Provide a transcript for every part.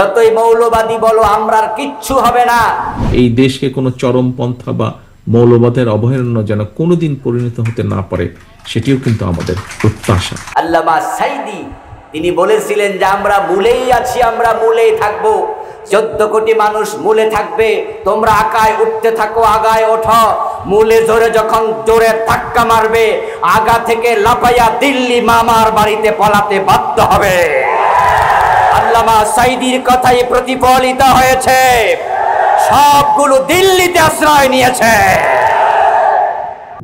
যতই মৌলবাদী বলো আমরা কিচ্ছু হবে না। এই দেশকে কোনো চরমপন্থা বা মৌলবাদের অভয়ারণ্য যেন কোনোদিন পরিণত হতে না পারে, সেটিও কিন্তু আমাদের প্রত্যাশা। আল্লামা সাইদি তিনি বলেছিলেন যে আমরা মূলেই আছি, আমরা মূলেই থাকবো। 14 কোটি মানুষ মূলে থাকবে, তোমরা আগায় উঠতে থাকো, আগায় ওঠো। মূলে জোরে যখন জোরে ধাক্কা মারবে, আগা থেকে লাফাইয়া দিল্লি মামার বাড়িতে পলাতে বাধ্য হবে। আল্লামা সাইদির কথাই প্রতিফলিত হয়েছে, সবগুলো দিল্লিতে আশ্রয় নিয়েছে।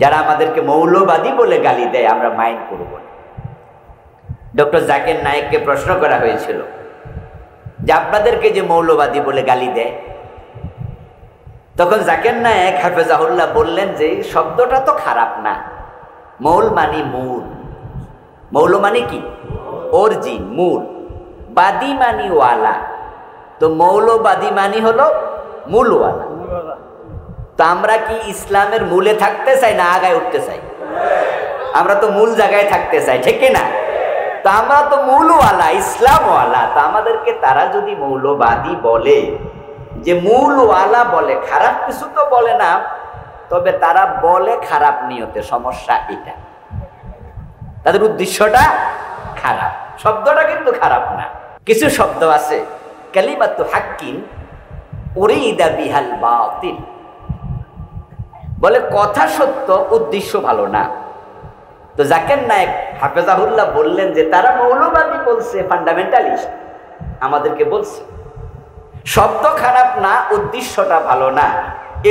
যারা আমাদেরকে মৌলবাদী বলে গালি দেয় আমরা মাইন্ড করব না। ডক্টর জাকির নায়েককে প্রশ্ন করা হয়েছিল যে আপনাদেরকে যে মৌলবাদী বলে গালি দেয়, তখন জাকির নায়েক হাফেজাহুল্লাহ বললেন যে শব্দটা তো খারাপ না, মৌল মানি মূল, মৌল মানি কি অরিজিন, মূল, বাদী মানি ওয়ালা, তো মৌলবাদী মানি হলো মূলওয়ালা। তো আমরা কি ইসলামের মূলে থাকতে চাই না আগায় উঠতে চাই? আমরা তো মূল জায়গায় থাকতে চাই, ঠিক না? তো আমরা তো মূলওয়ালা, ইসলামওয়ালা। তো আমাদেরকে তারা যদি মৌলবাদী বলে, যে মূলওয়ালা বলে, খারাপ কিছু তো বলে না, তবে তারা বলে খারাপ নিয়তে। সমস্যা এটা, তাদের উদ্দেশ্যটা খারাপ, শব্দটা কিন্তু খারাপ না। কিছু শব্দ আছে কালিমাতু হাক্কিন উরিদা বিহাল বাতিল, বলে কথা সত্য, উদ্দেশ্য ভালো না। তো জাকির নায়েক হাফেজাহুল্লাহ বললেন যে তারা মৌলবাদী বলছে, ফান্ডামেন্টালিস্ট আমাদেরকে বলছে শব্দ খারাপ না, উদ্দেশ্যটা ভালো না,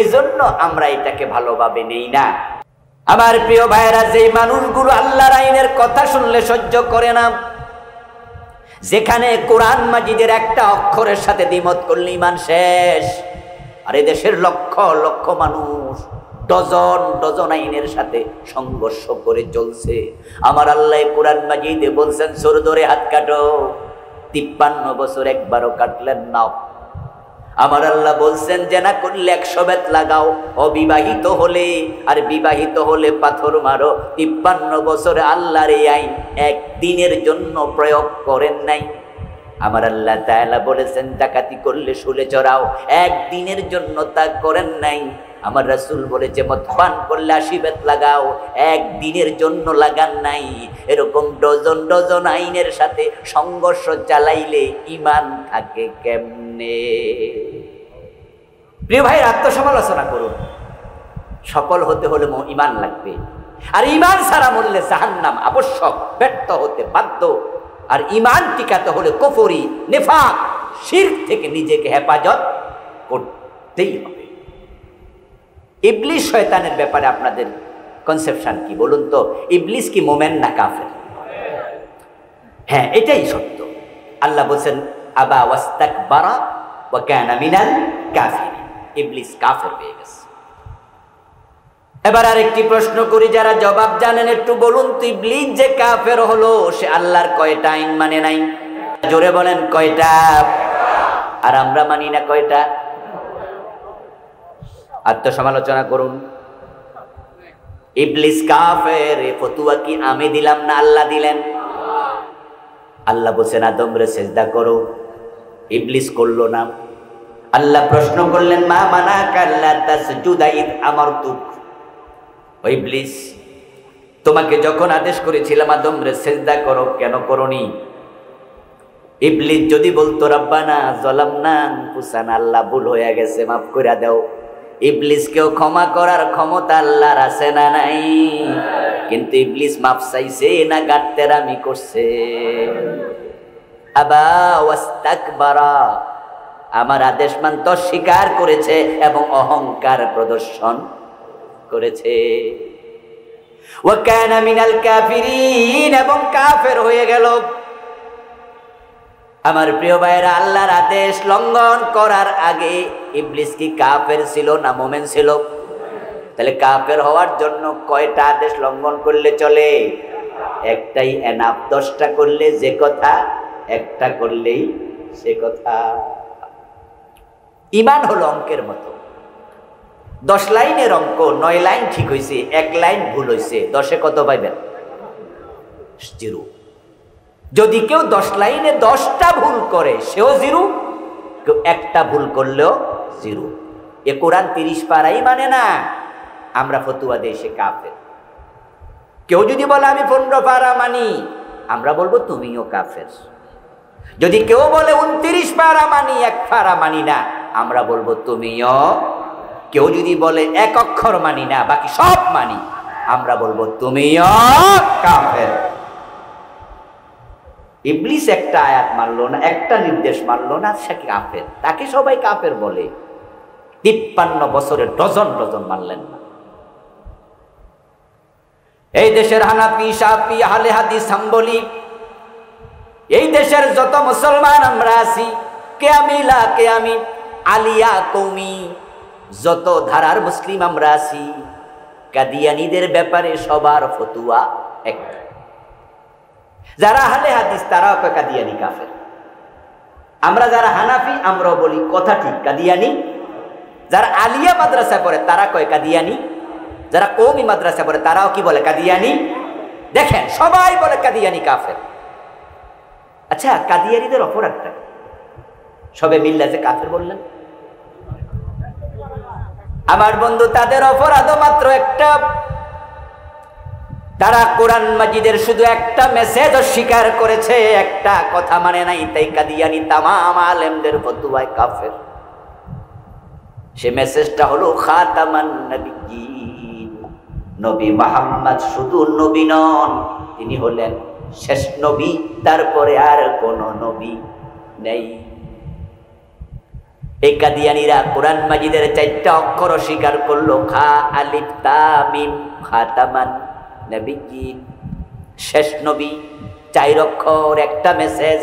এজন্য আমরা এটাকে ভালোভাবে নেই না। আমার প্রিয় ভাইয়েরা, যেই মানুষগুলো আল্লাহর আইনের কথা শুনলে সহ্য করে না, যেখানে কোরআন মাজিদের একটা অক্ষরের সাথে দ্বিমত করলে ঈমান শেষ। আর এই দেশের লক্ষ লক্ষ মানুষ ডজন ডজন আইনের সাথে সংঘর্ষ করে চলছে। আমার আল্লাহ কোরআন মাজিদে বলছেন, সর ধরে হাত কাটো, 53 বছর একবারও কাটলেন না। আমার আল্লাহ বলছেন জেনা করলে 100 বেত লাগাও, অবিবাহিত হলে আর বিবাহিত হলে পাথর মারো। 53 বছরে আল্লাহর এই আইন একদিনের জন্য প্রয়োগ করেন নাই। আমার আল্লাহ তাআলা বলেছেন ডাকাতি করলে শুলে চড়াও, একদিনের জন্য তা করেন নাই। আমার রাসূল বলেছে মদপান করলে 80 বেত লাগাও, একদিনের জন্য লাগান নাই। এরকম ডজন ডজন আইনের সাথে সংঘর্ষ চালাইলে ঈমান থাকে কেমনে? প্রিয় ভাই, আত্মসমালোচনা করুন। সফল হতে হলে ঈমান লাগবে, আর ঈমান ছাড়া মরলে জাহান্নাম আবশ্যক, ব্যর্থ হতে বাধ্য। আর ঈমান টিকাতে হলে কুফরি, নিফাক, শিরক থেকে নিজেকে হেফাজত করতেই হবে। ইবলিস শয়তানের ব্যাপারে আপনাদের কনসেপশন কি বলুন তো? ইবলিস কি মোমেন না কাফের? হ্যাঁ, এটাই সত্য। আল্লাহ বলছেন আবা ওয়াস্তাকবারা ওয়া কানা মিনাল কাফিরিন, ইবলিস কাফের হয়ে গেছে। এবার আরেকটি প্রশ্ন করি, যারা জবাব জানেন একটু বলুন তো, ইবলিস যে কাফের হলো, সে আল্লাহর কয়টা আইন মানে নাই? জোরে বলেন কয়টা? আর আমরা মানি না কয়টা? আত্মসমালোচনা করুন। ইবলিস কাফের, এ ফতুয়া কি আমি দিলাম না আল্লাহ দিলেন? আল্লাহ বলছেন আদম রে সিজদা করো, ইবলিস করলো না। আল্লাহ প্রশ্ন করলেন মা মানাকা আল্লা তাসজুদা ইদ আমারতুক, ও ইবলিস তোমাকে যখন আদেশ করেছিলাম আদম রে সিজদা করো, কেন করোনি? ইবলিস যদি বলতো রব্বানা যালামনা আনফুসানা, আল্লাহ ভুল হয়ে গেছে মাফ করে দাও, ইবলিসকেও ক্ষমা করার ক্ষমতা আল্লাহর আছে না নাই? কিন্তু ইবলিস মাফ চাইছে না গাট্টেরামি করছে? আবা ওয়াস্তাকবারা, আমার আদেশ মানতে অস্বীকার করেছে এবং অহংকার প্রদর্শন করেছে। ওয়া কানা মিনাল কাফিরিন, এবং কাফের হয়ে গেল। আমার প্রিয় ভাইরা, আল্লাহর আদেশ লঙ্ঘন করার আগে ইবলিস কি কাফের ছিল না মুমিন ছিল? তাহলে কাফের হওয়ার জন্য কয়টা আদেশ লঙ্ঘন করলে চলে? একটাই এনাফ। 10টা করলে যে কথা, একটা করলেই সে কথা। ঈমান হলো অঙ্কের মতো, 10 লাইনের অঙ্ক, 9 লাইন ঠিক হয়েছে, 1 লাইন ভুল হয়েছে, 10-এ কত পাইবেন? 0। যদি কেউ 10 লাইনে 10টা ভুল করে সেও 0, কেউ একটা ভুল করলেও 0। এ কোরআন 30 পারাই মানে না, আমরা ফতুয়া দেই সে কাফের। কেউ যদি বলে আমি 15 পারা মানি, আমরা বলবো তুমিও কাফের। যদি কেউ বলে 29 পারা মানি, 1 পারা মানি না, আমরা বলবো তুমিও। কেউ যদি বলে 1 অক্ষর মানি না, বাকি সব মানি, আমরা বলবো তুমিও কাফের। ইবলিস একটা আয়াত মানলো না, একটা নির্দেশ মানলো না, সে কাফের। তাকে সবাই কাফের বলে। 53 বছরে ডজন ডজন মানলেন না। এই দেশের হানাফি, শাফি, আহলে হাদিস, হাম্বলি, এই দেশের যত মুসলমান আমরা আছি, কেয়ামিলা, কেয়ামি, আলিয়া, কৌমি, যত ধারার মুসলিম আমরা আছি, কাদিয়ানীদের ব্যাপারে সবার ফতুয়া একটা। যারা আহলে হাদিস তারাও কয় কাদিয়ানী কাফের। আমরা যারা হানাফি আমরাও বলি কথা ঠিক, কাদিয়ানী। যারা আলিয়া মাদ্রাসা পড়ে তারা কয় কাদিয়ানী। যারা কওমি মাদ্রাসা পড়ে তারাও কি বলে? কাদিয়ানী। দেখেন সবাই বলে কাদিয়ানী কাফের। আচ্ছা, কাদিয়ানীদের অপরাধটা সবে মিল্লা যে কাফের বললেন, আমার বন্ধু, তাদের অপরাধও মাত্র একটা। তারা কোরআন মাজিদের শুধু একটা মেসেজ অস্বীকার করেছে, একটা কথা মানে নাই, তাই কাদিয়ানী তামাম আলেমদের ফতোয়ায় কাফের। সে মেসেজটা হলো খাতামান নবিয়্যিন, নবী মুহাম্মদ শুধু নবী নন, তিনি হলেন শেষ নবী, তারপরে আর কোন নবী নেই। এই কাদিয়ানীরা কোরআন মাজিদের 4টা অক্ষর অস্বীকার করলো, খা, আলিফ, তা, মিম, খাতামান নবিয়্যিন, শেষ নবী, 4 অক্ষর, একটা মেসেজ।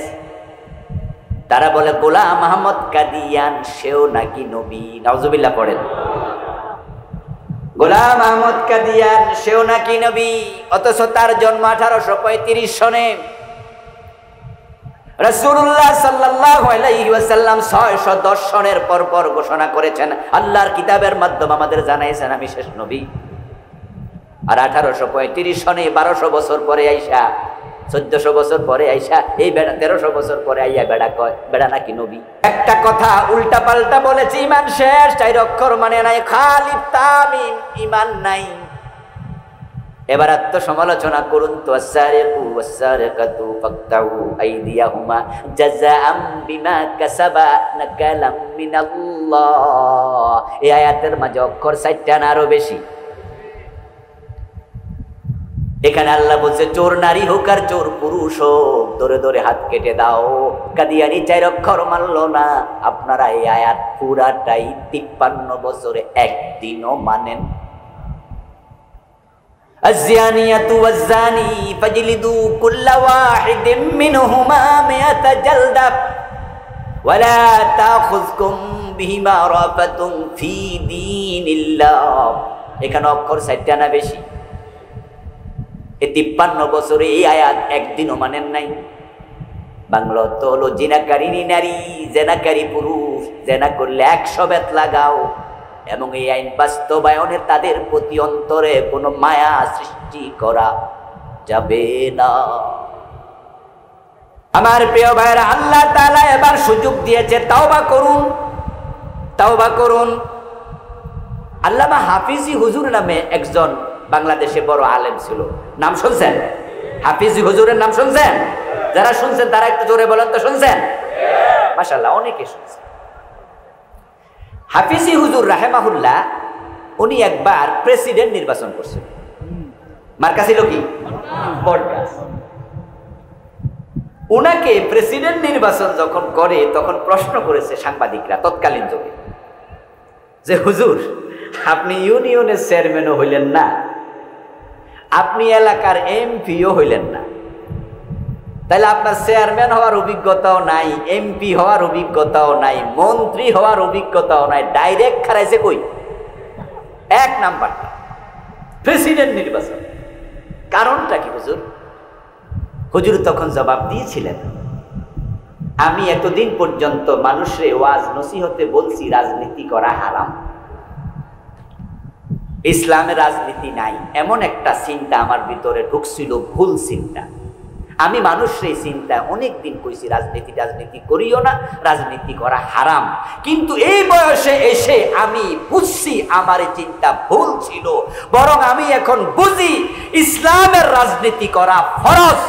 তারা বলে গোলাম আহমদ কাদিয়ান সেও নাকি নবী। নাউজুবিল্লাহ পড়েন। গোলাম আহমদ কাদিয়ান সেও নাকি নবী, অথচ তার জন্ম 1835 সনে। রাসূলুল্লাহ সাল্লাল্লাহু আলাইহি ওয়াসাল্লাম 610 সনের পর ঘোষণা করেছেন, আল্লাহর কিতাবের মাধ্যমে আমাদের জানাইছেন আমি শেষ নবী। আর 1835 সনে 1200 বছর পরে আইসা, 1400 বছর পরে আইসা, এই বেড়া 1300 বছর পরে আইয়া বেড়া কয় বেড়া নাকি নবী। একটা কথা উল্টা পাল্টা বলেছে, ইমান শেষ, 4 অক্ষর মানে নাই, খালিফ তামিম, ইমান নাই। এবার আত্মসমালোচনা করুন তো, আস-সারিকু ওয়াস-সারিকাতু ফাকতাউ আইদিয়াহুমা জাযাআম বিমা কাসাবা নাকালাম মিনাল্লাহ। এই আয়াতের মাঝে অক্ষর 4টা না আরো বেশি। এখানে আল্লাহ বলছে চোর নারী হোক আর চোর পুরুষ হোক, ধরে ধরে হাত কেটে দাও। কাদিয়ানী 4 অক্ষর মানল না, আপনারা এই আয়াত পুরাটাই 53 বছরে একদিনও মানেন। আয-যানিয়াতু ওয়াজ-যানি ফাজলিদু কুল্লা ওয়াহিদিম মিনহুমা 100 জালদা ওয়ালা তাখুযকুম বিহিমা রাফাতুন ফি দীনিল্লাহ। এখানে অক্ষর 4টা না বেশি। এই 53 বছরে এই আয়াত একদিনও মানেন নাই। বাংলা তো হলো জিনাকারিনী নারী, জেনাকারী পুরুষ, জেনা করলে 100 বেত লাগাও। এবং এই আইন বাস্তবায়নে তাদের প্রতি অন্তরে কোনো মায়া সৃষ্টি করা যাবে না। আমার প্রিয় ভাইরা, আল্লাহ তাআলা এবার সুযোগ দিয়েছে, তাওবা করুন, তাওবা করুন। আল্লামা হাফিজি হুজুর নামে একজন বাংলাদেশে বড় আলেম ছিল, নাম শুনছেন? হাফিজি হুজুরের নাম শুনছেন? যারা শুনছেন তারা একটু জোরে বলেন তো, শুনছেন? মাশাআল্লাহ, অনেকে শুনছেন। হাফিজি হুজুর রাহেমাহুল্লাহ, উনি একবার প্রেসিডেন্ট নির্বাচন করছেন। মার্কা ছিল কি? বটগাছ। উনাকে প্রেসিডেন্ট নির্বাচন যখন করে তখন প্রশ্ন করেছে সাংবাদিকরা তৎকালীন যুগে, যে হুজুর আপনি ইউনিয়নের চেয়ারম্যানও হইলেন না, আপনি এলাকার এমপিও হইলেন না, তাহলে আপনার চেয়ারম্যান হওয়ার অভিজ্ঞতাও নাই, এমপি হওয়ার অভিজ্ঞতাও নাই, মন্ত্রী হওয়ার অভিজ্ঞতাও নাই, ডাইরেক্ট খারাইছে কই? 1 নাম্বারটা প্রেসিডেন্ট নির্বাচন। কারণটা কি হুজুর? হুজুর তখন জবাব দিয়েছিলেন, আমি এতদিন পর্যন্ত মানুষরে ওয়াজ নসিহতে বলছি রাজনীতি করা হারাম, ইসলামে রাজনীতি নাই, এমন একটা চিন্তা আমার ভিতরে ঢুকছিল, ভুল চিন্তা। আমি মানুষের চিন্তা অনেকদিন কইছি রাজনীতি করিও না, রাজনীতি করা হারাম। কিন্তু এই বয়সে এসে আমি বুঝছি আমার চিন্তা ভুল ছিল। বরং আমি এখন বুঝি ইসলামের রাজনীতি করা ফরজ।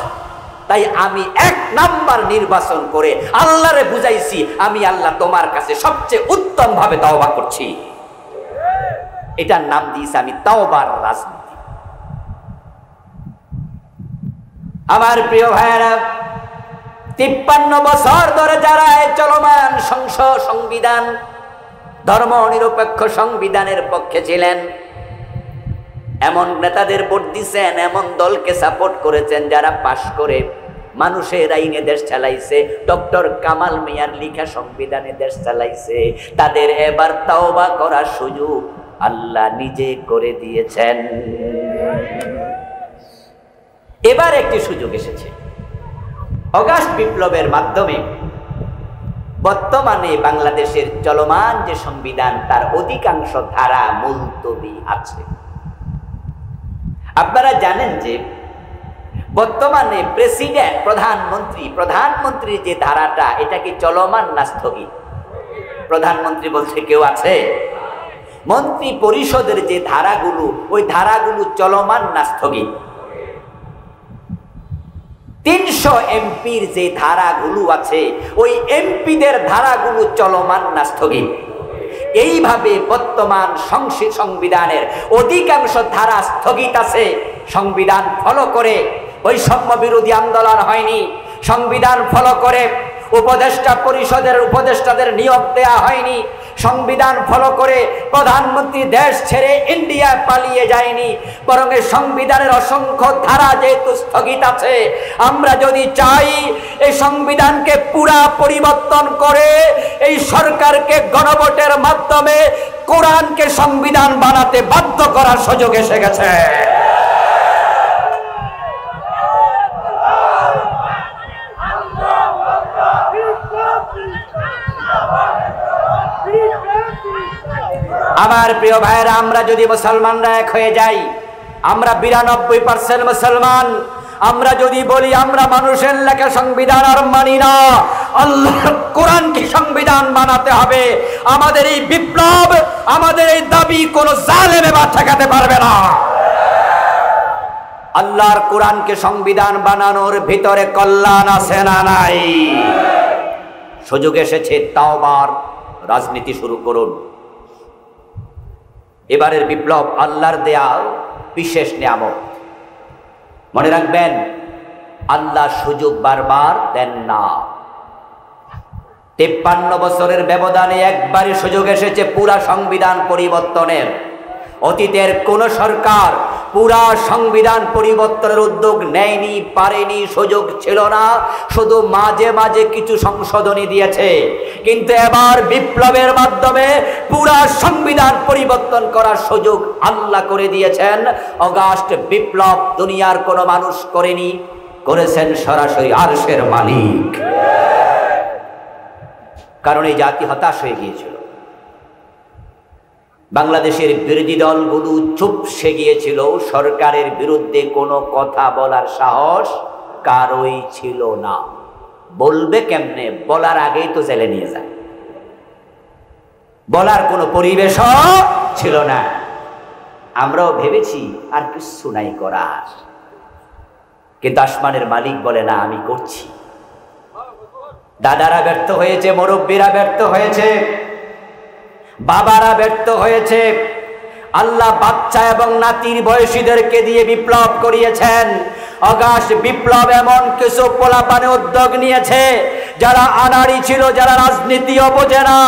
তাই আমি 1 নাম্বার নির্বাচন করে আল্লাহরে বুঝাইছি, আমি আল্লাহ তোমার কাছে সবচেয়ে উত্তম ভাবে তওবা করছি। এটার নাম দিয়েছি আমি তওবার রাজনীতি। আমার প্রিয় ভাইয়েরা, 53 বছর ধরে যারা এই চলমান সংবিধান, ধর্ম নিরপেক্ষ সংবিধানের পক্ষে ছিলেন, এমন নেতাদের ভোট দিচ্ছেন, এমন দলকে সাপোর্ট করেছেন যারা পাশ করে মানুষের আইনে দেশ চালাইছে, ডক্টর কামাল মিয়ার লিখা সংবিধানে দেশ চালাইছে, তাদের এবার তওবা করার সুযোগ আল্লাহ নিজে করে দিয়েছেন। এবার একটি সুযোগ এসেছে। অগাস্ট বিপ্লবের মাধ্যমে বর্তমানে বাংলাদেশের চলমান যে সংবিধান তার অধিকাংশ ধারা মুলতবি আছে। আপনারা জানেন যে বর্তমানে প্রেসিডেন্ট, প্রধানমন্ত্রীর যে ধারাটা, এটা কি চলমান না স্থগিত? প্রধানমন্ত্রী বলছে কেউ আছে? মন্ত্রী পরিষদের যে ধারাগুলো, ওই ধারাগুলো চলমান না স্থগিত? 300 এমপির যে ধারাগুলো আছে, ওই এমপিদের ধারাগুলো চলমান না স্থগিত? এইভাবে বর্তমান সংবিধানের অধিকাংশ ধারা স্থগিত আছে। সংবিধান ফলো করে বৈষম্য বিরোধী আন্দোলন হয়নি, সংবিধান ফলো করে উপদেষ্টা পরিষদের উপদেষ্টাদের নিয়োগ দেয়া হয়নি, সংবিধান ফলো করে প্রধানমন্ত্রী দেশ ছেড়ে ইন্ডিয়ায় পালিয়ে যায়নি। বরং এই সংবিধানের অসংখ্য ধারা যেহেতু স্থগিত আছে, আমরা যদি চাই এই সংবিধানকে পুরা পরিবর্তন করে এই সরকারকে গণভোটের মাধ্যমে কোরআনকে সংবিধান বানাতে বাধ্য করার সুযোগ এসে গেছে। আমার প্রিয় ভাইয়েরা, আমরা যদি মুসলমানরা এক হয়ে যাই, আমরা 92% মুসলমান, আমরা যদি বলি আমরা মানুষের লেখা সংবিধান আর মানি না, আল্লাহর কোরআনকে সংবিধান বানাতে হবে, আমাদের এই বিপ্লব, আমাদের এই দাবি কোন জালেমে বা ঠেকাতে পারবে না। আল্লাহর কোরআনকে সংবিধান বানানোর ভিতরে কল্যাণ আছে না নাই? সুযোগ এসেছে, তওবার রাজনীতি শুরু করুন। এবারের বিপ্লব আল্লাহর দেয়া বিশেষ নিয়ামত। মনে রাখবেন, আল্লাহ সুযোগ বারবার দেন না। 53 বছরের ব্যবধানে একবারই সুযোগ এসেছে পুরা সংবিধান পরিবর্তনের। অতীতের কোন সরকার পুরা সংবিধান পরিবর্তনের উদ্যোগ নেয়নি, পারেনি, সুযোগ ছিল না, শুধু মাঝে মাঝে কিছু সংশোধনী দিয়েছে। কিন্তু এবার বিপ্লবের মাধ্যমে পুরা সংবিধান পরিবর্তন করার সুযোগ আল্লাহ করে দিয়েছেন। অগাস্ট বিপ্লব দুনিয়ার কোন মানুষ করেনি, করেছেন সরাসরি আরশের মালিক। কারণ এই জাতি হতাশ হয়ে গিয়েছিল। বাংলাদেশের বিরোধী দলগুলো চুপসে গিয়েছিল, সরকারের বিরুদ্ধে কোনো কথা বলার সাহস কারোই ছিল না। বলবে কেমনে? বলার আগেই তো জেলে নিয়ে যায়। বলার কোনো পরিবেশও ছিল না। আমরাও ভেবেছি আর কিছু নাই করার, কিন্তু আসমানের মালিক বলে না, আমি করছি। দাদারা ব্যর্থ হয়েছে, মুরব্বীরা ব্যর্থ হয়েছে, বাবারা ব্যর্থ হয়েছে। আল্লাহ বাচ্চা এবং নাতির বয়সীদেরকে দিয়ে বিপ্লব করিয়েছেন। অগাস্ট বিপ্লব এমন কিছু পোলাপানে উদ্যোগ নিয়েছে যারা আনাড়ি ছিল, যারা রাজনীতিও বোঝে না,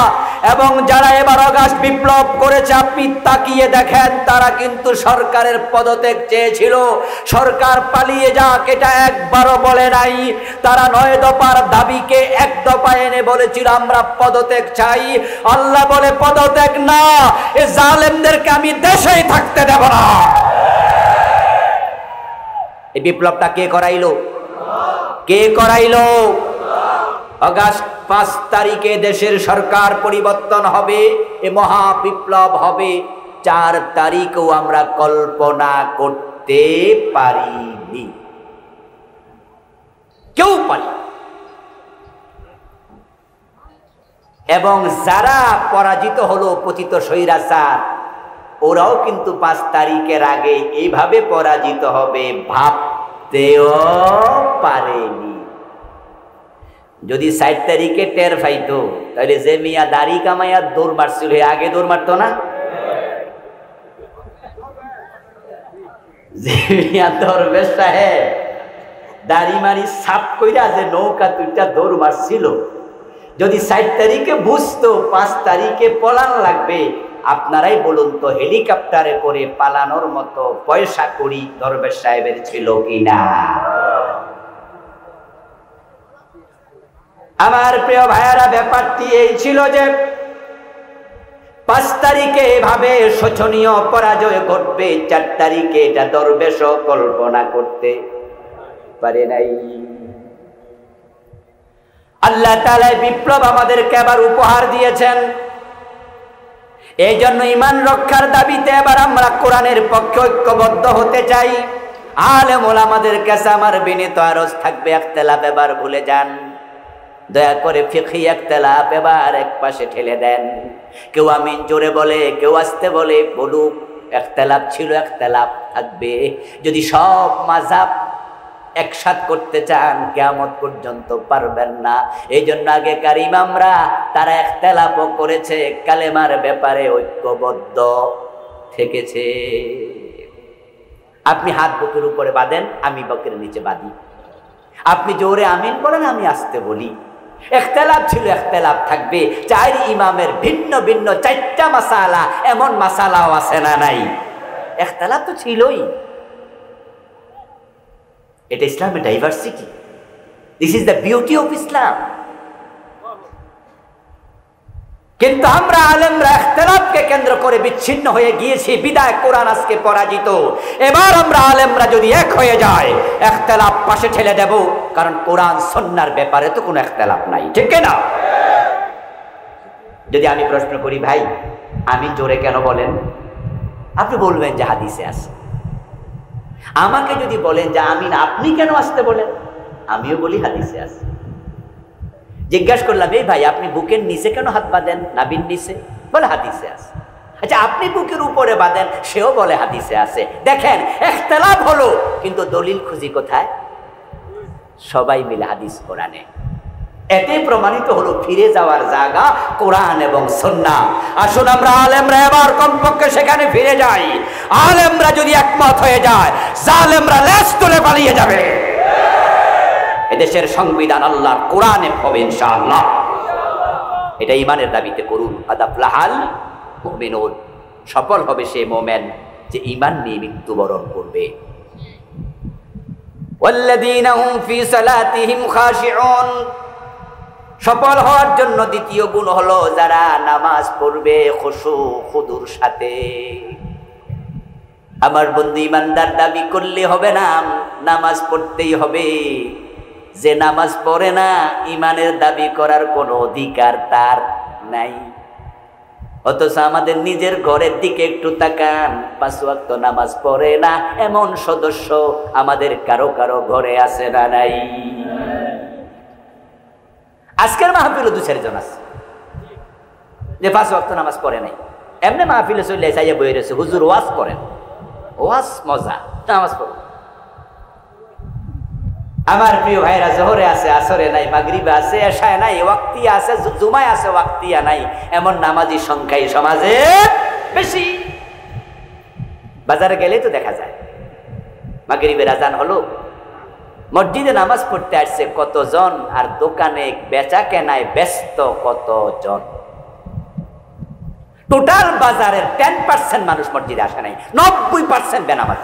এবং যারা এবার অগাস্ট বিপ্লব করেছে, আপনি তাকিয়ে দেখেন, তারা কিন্তু সরকারের পদত্যাগ চেয়েছিল। সরকার পালিয়ে যাক এটা একবারও বলে নাই। তারা 9 দফার দাবিকে 1 দফায় এনে বলেছিল আমরা পদত্যাগ চাই। আল্লাহ বলে পদত্যাগ না, এই জালেমদেরকে আমি দেশেই থাকতে দেব না। এই বিপ্লবটা কে করাইলো? কে করাইলো? অগাস্ট 5 তারিখে দেশের সরকার পরিবর্তন হবে, এ মহা বিপ্লব হবে। 4 তারিখও আমরা কল্পনা করতে পারিনি। কেউ পারে। এবং যারা পরাজিত হলো পতিত স্বৈরাচার, ওরাও কিন্তু 5 তারিখের আগে এইভাবে পরাজিত হবে ভাবতেও পারেনি। যদি 4 তারিখে টের পাইতো, তাহলে যে মিয়া দাড়ি কামাইয়া দৌড় মারছিল আগে দৌড় মারতো না? যে মিয়া দরবেশ সাহেব দাড়ি মারি সাপ কইরা যে নৌকা দুইটা দৌড় মারছিল, যদি 4 তারিখে বুঝতো 5 তারিখে পলান লাগবে, আপনারাই বলুন তো হেলিকপ্টারে করে পালানোর মতো পয়সা করি দরবেশ সাহেবের ছিল কিনা? আমার প্রিয় ভাইয়ারা, ব্যাপারটি এই ছিল যে 5 তারিখে এভাবে শোচনীয় পরাজয় ঘটবে, 4 তারিখে এটা দরবেশও কল্পনা করতে পারে নাই। আল্লাহ তাআলা বিপ্লব আমাদেরকে আবার উপহার দিয়েছেন। এই জন্য ঈমান রক্ষার দাবিতে এবার আমরা কোরআনের পক্ষে ঐক্যবদ্ধ হতে চাই। আলেম ওলামাদের কাছে আমার বিনীত আরজ থাকবে, ইখতিলাফ এবার ভুলে যান, দয়া করে ফিকহি ইখতিলাফ এবার এক পাশে ঠেলে দেন। কেউ আমিন জোরে বলে, কেউ আস্তে বলে, বলুক। ইখতিলাফ ছিল, ইখতিলাফ থাকবে। যদি সব মাযহাব একসাথ করতে চান, কিয়ামত পর্যন্ত পারবেন না। এই জন্য আগেকার ইমামরা তারা ইখতিলাফও করেছে, কালেমার ব্যাপারে ঐক্যবদ্ধ থেকেছে। আপনি হাত বুকের উপরে বাঁধেন, আমি বুকের নিচে বাঁধি। আপনি জোরে আমিন বলেন, আমি আস্তে বলি। ইখতিলাফ ছিল, ইখতিলাফ থাকবে। 4 ইমামের ভিন্ন ভিন্ন 4টা মাসালা, এমন মাসালাও আছে না নাই? ইখতিলাফ তো ছিলই। এটা ইসলামের diversity. This is the beauty of Islam. কিন্তু আমরা আলেমরা ইখতিলাফকে কেন্দ্র করে বিচ্ছিন্ন হয়ে গিয়েছি, বিদায় কোরআন আজকে পরাজিত। এবার আমরা আলেমরা যদি এক হয়ে যায়, ইখতিলাফ পাশে ঠেলে দেব, কারণ কোরআন সুন্নাহর ব্যাপারে তো কোনো ইখতিলাফ নাই, ঠিক না? যদি আমি প্রশ্ন করি, ভাই আমি জোরে কেন বলেন? আপনি বলবেন যে হাদিসে আছে। আমাকে যদি বলেন যে আমিন আপনি কেন আসতে বলেন, আমিও বলি হাদিসে আছে। জিজ্ঞাসা করলাম, এই ভাই আপনি বুকের নিচে কেন হাত বাঁধেন, নাভির নিচে? বলে হাদিসে আছে। আচ্ছা আপনি বুকের উপরে বাঁধেন, সেও বলে হাদিসে আছে। দেখেন ইখতিলাফ হলো, কিন্তু দলিল খুঁজি কোথায়? সবাই মিলে হাদিস কোরআনে। এতে প্রমাণিত হলো ফিরে যাওয়ার জায়গা কোরআন এবং সুন্নাহ। আসুন আমরা আলেমরা এবার কমপক্ষে সেখানে ফিরে যাই। আলেমরা যদি একমত হয়ে যায়, জালেমরা লেজ তুলে পালিয়ে যাবে। এদেশের সংবিধান আল্লাহর কোরআনে হবে ইনশাআল্লাহ। এটা ঈমানের দাবিতে করুন। আদাফলাহাল মুমিনুন, সফল হবে সে মুমিন যে ঈমান নিয়ে মৃত্যুবরণ করবে। ওয়াল্লাযীনা হুম ফি সালাতিহিম খাশিউন, সফল হওয়ার জন্য দ্বিতীয় গুণ হলো যারা নামাজ পড়বে খুশু খুদুর সাথে। আমার বন্ধু, ইমানদার দাবি করলে হবে না, নামাজ পড়তেই হবে। যে নামাজ পড়ে না, ইমানের দাবি করার কোনো অধিকার তার নাই। অথচ আমাদের নিজের ঘরের দিকে একটু তাকান, 5 ওয়াক্ত নামাজ পড়ে না এমন সদস্য আমাদের কারো কারো ঘরে আছে না নাই? আজকের মাহফিলে 2-4 জন আছে যে 5 ওয়াক্ত নামাজ পড়ে নাই। এমনি মাহফিলে চলে যাইয়া বই রয়েছে, হুজুর ওয়াজ করেন, ওয়াজ মজা, নামাজ পড়ো। আমার প্রিয় ভাইরা, জোহরে আছে, আসরে নাই, মাগরিবে আছে, এশায় নাই, ওয়াক্তিয়া আছে, জুমায় আছে, ওয়াক্তিয়া নাই। এমন নামাজি সংখ্যাই সমাজে বেশি। বাজারে গেলেই তো দেখা যায়, মাগরিবের আজান হলো, মসজিদে নামাজ পড়তে আসছে কতজন, আর দোকানে বেচা কেনায় ব্যস্ত কতজন। টোটাল বাজারের 10% মানুষ মসজিদে আসে নাই, 90% বেনামাজ।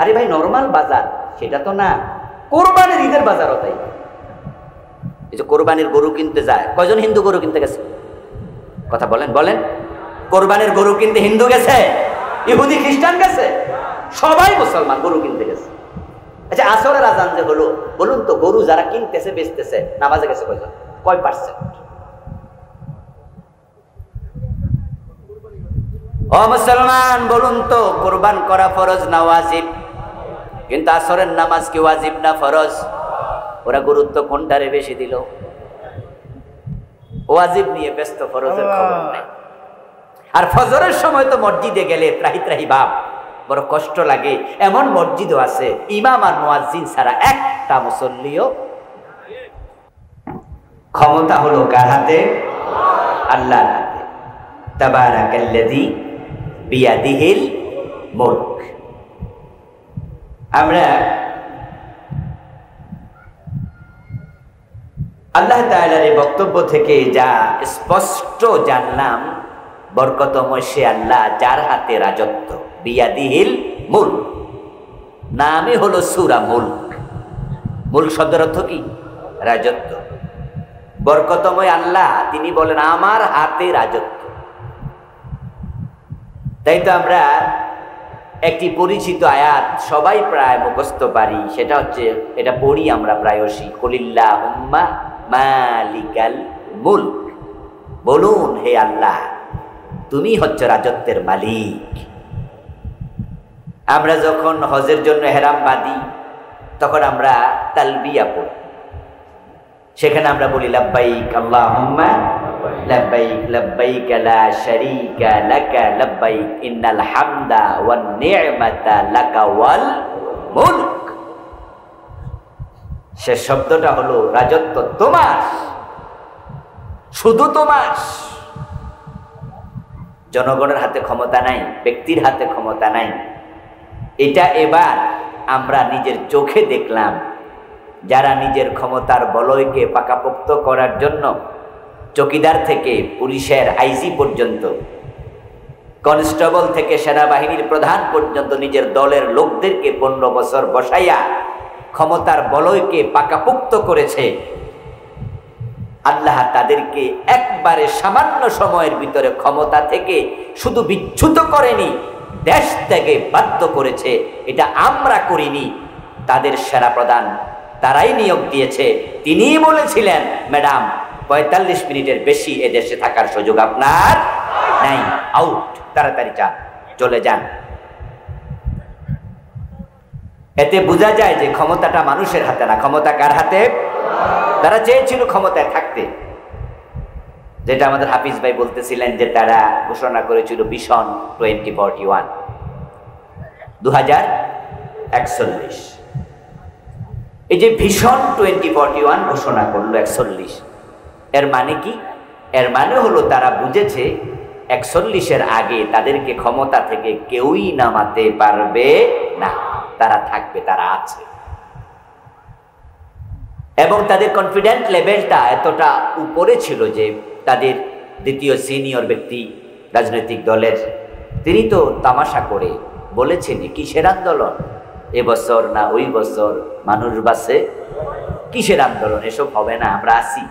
আরে ভাই, নরমাল বাজার সেটা তো না, কোরবানির ঈদের বাজারও তাই। এই যে কোরবানির গরু কিনতে যায়, কয়জন হিন্দু গরু কিনতে গেছে? কথা বলেন বলেন। কোরবানির গরু কিনতে হিন্দু গেছে, ইহুদি খ্রিস্টান গেছে, সবাই মুসলমান গরু কিনতে গেছে। আচ্ছা আসরের আজান যে হলো, বলুন তো গরু যারা কিনতেছে বেচতেছে নামাজে গেছে কয়জন, কয় পার্সেন্ট? ও মুসলমান, বলুন তো কোরবান করা ফরজ না ওয়াজিব? কিন্তু আসরের নামাজ কি ওয়াজিব না ফরজ? ওরা গুরুত্ব কোনটারে বেশি দিল? ওয়াজিব নিয়ে ব্যস্ত, ফরজের খবর নাই। আর ফজরের সময় তো মসজিদে গেলে ত্রাহি ত্রাহি ভাব, বড় কষ্ট লাগে। এমন মসজিদও আছে ইমাম আর মুয়াজ্জিন ছাড়া একটা মুসল্লিও। ক্ষমতা হলো কার হাতে? আল্লাহর হাতে। তাবারাকাল্লাযী বিয়াদিহিল মুলক। আমরা আল্লাহ তাআলার এই বক্তব্য থেকে যা স্পষ্ট জানলাম, বরকতময় সে আল্লাহ যার হাতে রাজত্ব। বিয়াদিহিল মুলক নামই হলো সূরা মুলক। মুলক শব্দের অর্থ কি? রাজত্ব। বরকতময় আল্লাহ তিনি বলেন আমার হাতে রাজত্ব। তাই তো আমরা একটি পরিচিত আয়াত সবাই প্রায় মুখস্থ পারি, সেটা হচ্ছে, এটা পড়ি আমরা প্রায়শই, কুলিল্লাহুম্মা মালিকাল মুলক। বলুন হে আল্লাহ, তুমি হচ্ছে রাজত্বের মালিক। আমরা যখন হজের জন্য হেরাম বাঁধি তখন আমরা তালবিয়া পড়ি, সেখানে আমরা বলি লাব্বাইক আল্লাহুম্মা লাব্বাইক লাব্বাইক লা শারীকা লাকা লাব্বাইক ইন্নাল হামদা ওয়ান নি'মাতা লাকা ওয়াল মুলক। সে শব্দটা হলো রাজত্ব তোমার, শুধু তোমার। জনগণের হাতে ক্ষমতা নাই, ব্যক্তির হাতে ক্ষমতা নাই। এটা এবার আমরা নিজের চোখে দেখলাম, যারা নিজের ক্ষমতার বলয়কে পাকাপোক্ত করার জন্য চৌকিদার থেকে পুলিশের আইজি পর্যন্ত, কনস্টেবল থেকে সেনাবাহিনীর প্রধান পর্যন্ত নিজের দলের লোকদেরকে 15 বছর বসাইয়া ক্ষমতার বলয়কে পাকাপোক্ত করেছে, আল্লাহ তাদেরকে একবারে সামান্য সময়ের ভিতরে ক্ষমতা থেকে শুধু বিচ্যুত করেনি, দেশ থেকে বাধ্য করেছে। এটা আমরা করিনি, তাদের সেনা প্রধান তারাই নিয়োগ দিয়েছে। তিনিই বলেছিলেন, ম্যাডাম 45 মিনিটের বেশি এদেশে থাকার সুযোগ আপনার নাই, আউট, তাড়াতাড়ি যান, চলে যান। এতে বোঝা যায় যে ক্ষমতাটা মানুষের হাতে না, ক্ষমতা কার হাতে? তারা চেয়েছিল ক্ষমতায় থাকতে, যেটা আমাদের হাফিজ ভাই বলতেছিলেন যে তারা ঘোষণা করেছিল ভিশন 2041, 2041। এই যে ভিশন 2041 ঘোষণা করলো 41, এর মানে কি? এর মানে হলো তারা বুঝেছে 41-এর আগে তাদেরকে ক্ষমতা থেকে কেউই নামাতে পারবে না, তারা থাকবে, তারা আছে। এবং তাদের কনফিডেন্ট লেভেলটা এতটা উপরে ছিল যে তাদের দ্বিতীয় সিনিয়র ব্যক্তি রাজনৈতিক দলের, তিনি তো তামাশা করে বলেছেন, কিসের আন্দোলন, এবছর না ওই বছর মানুষ বাঁচে, কিসের আন্দোলন, এসব হবে না, আমরা আছি।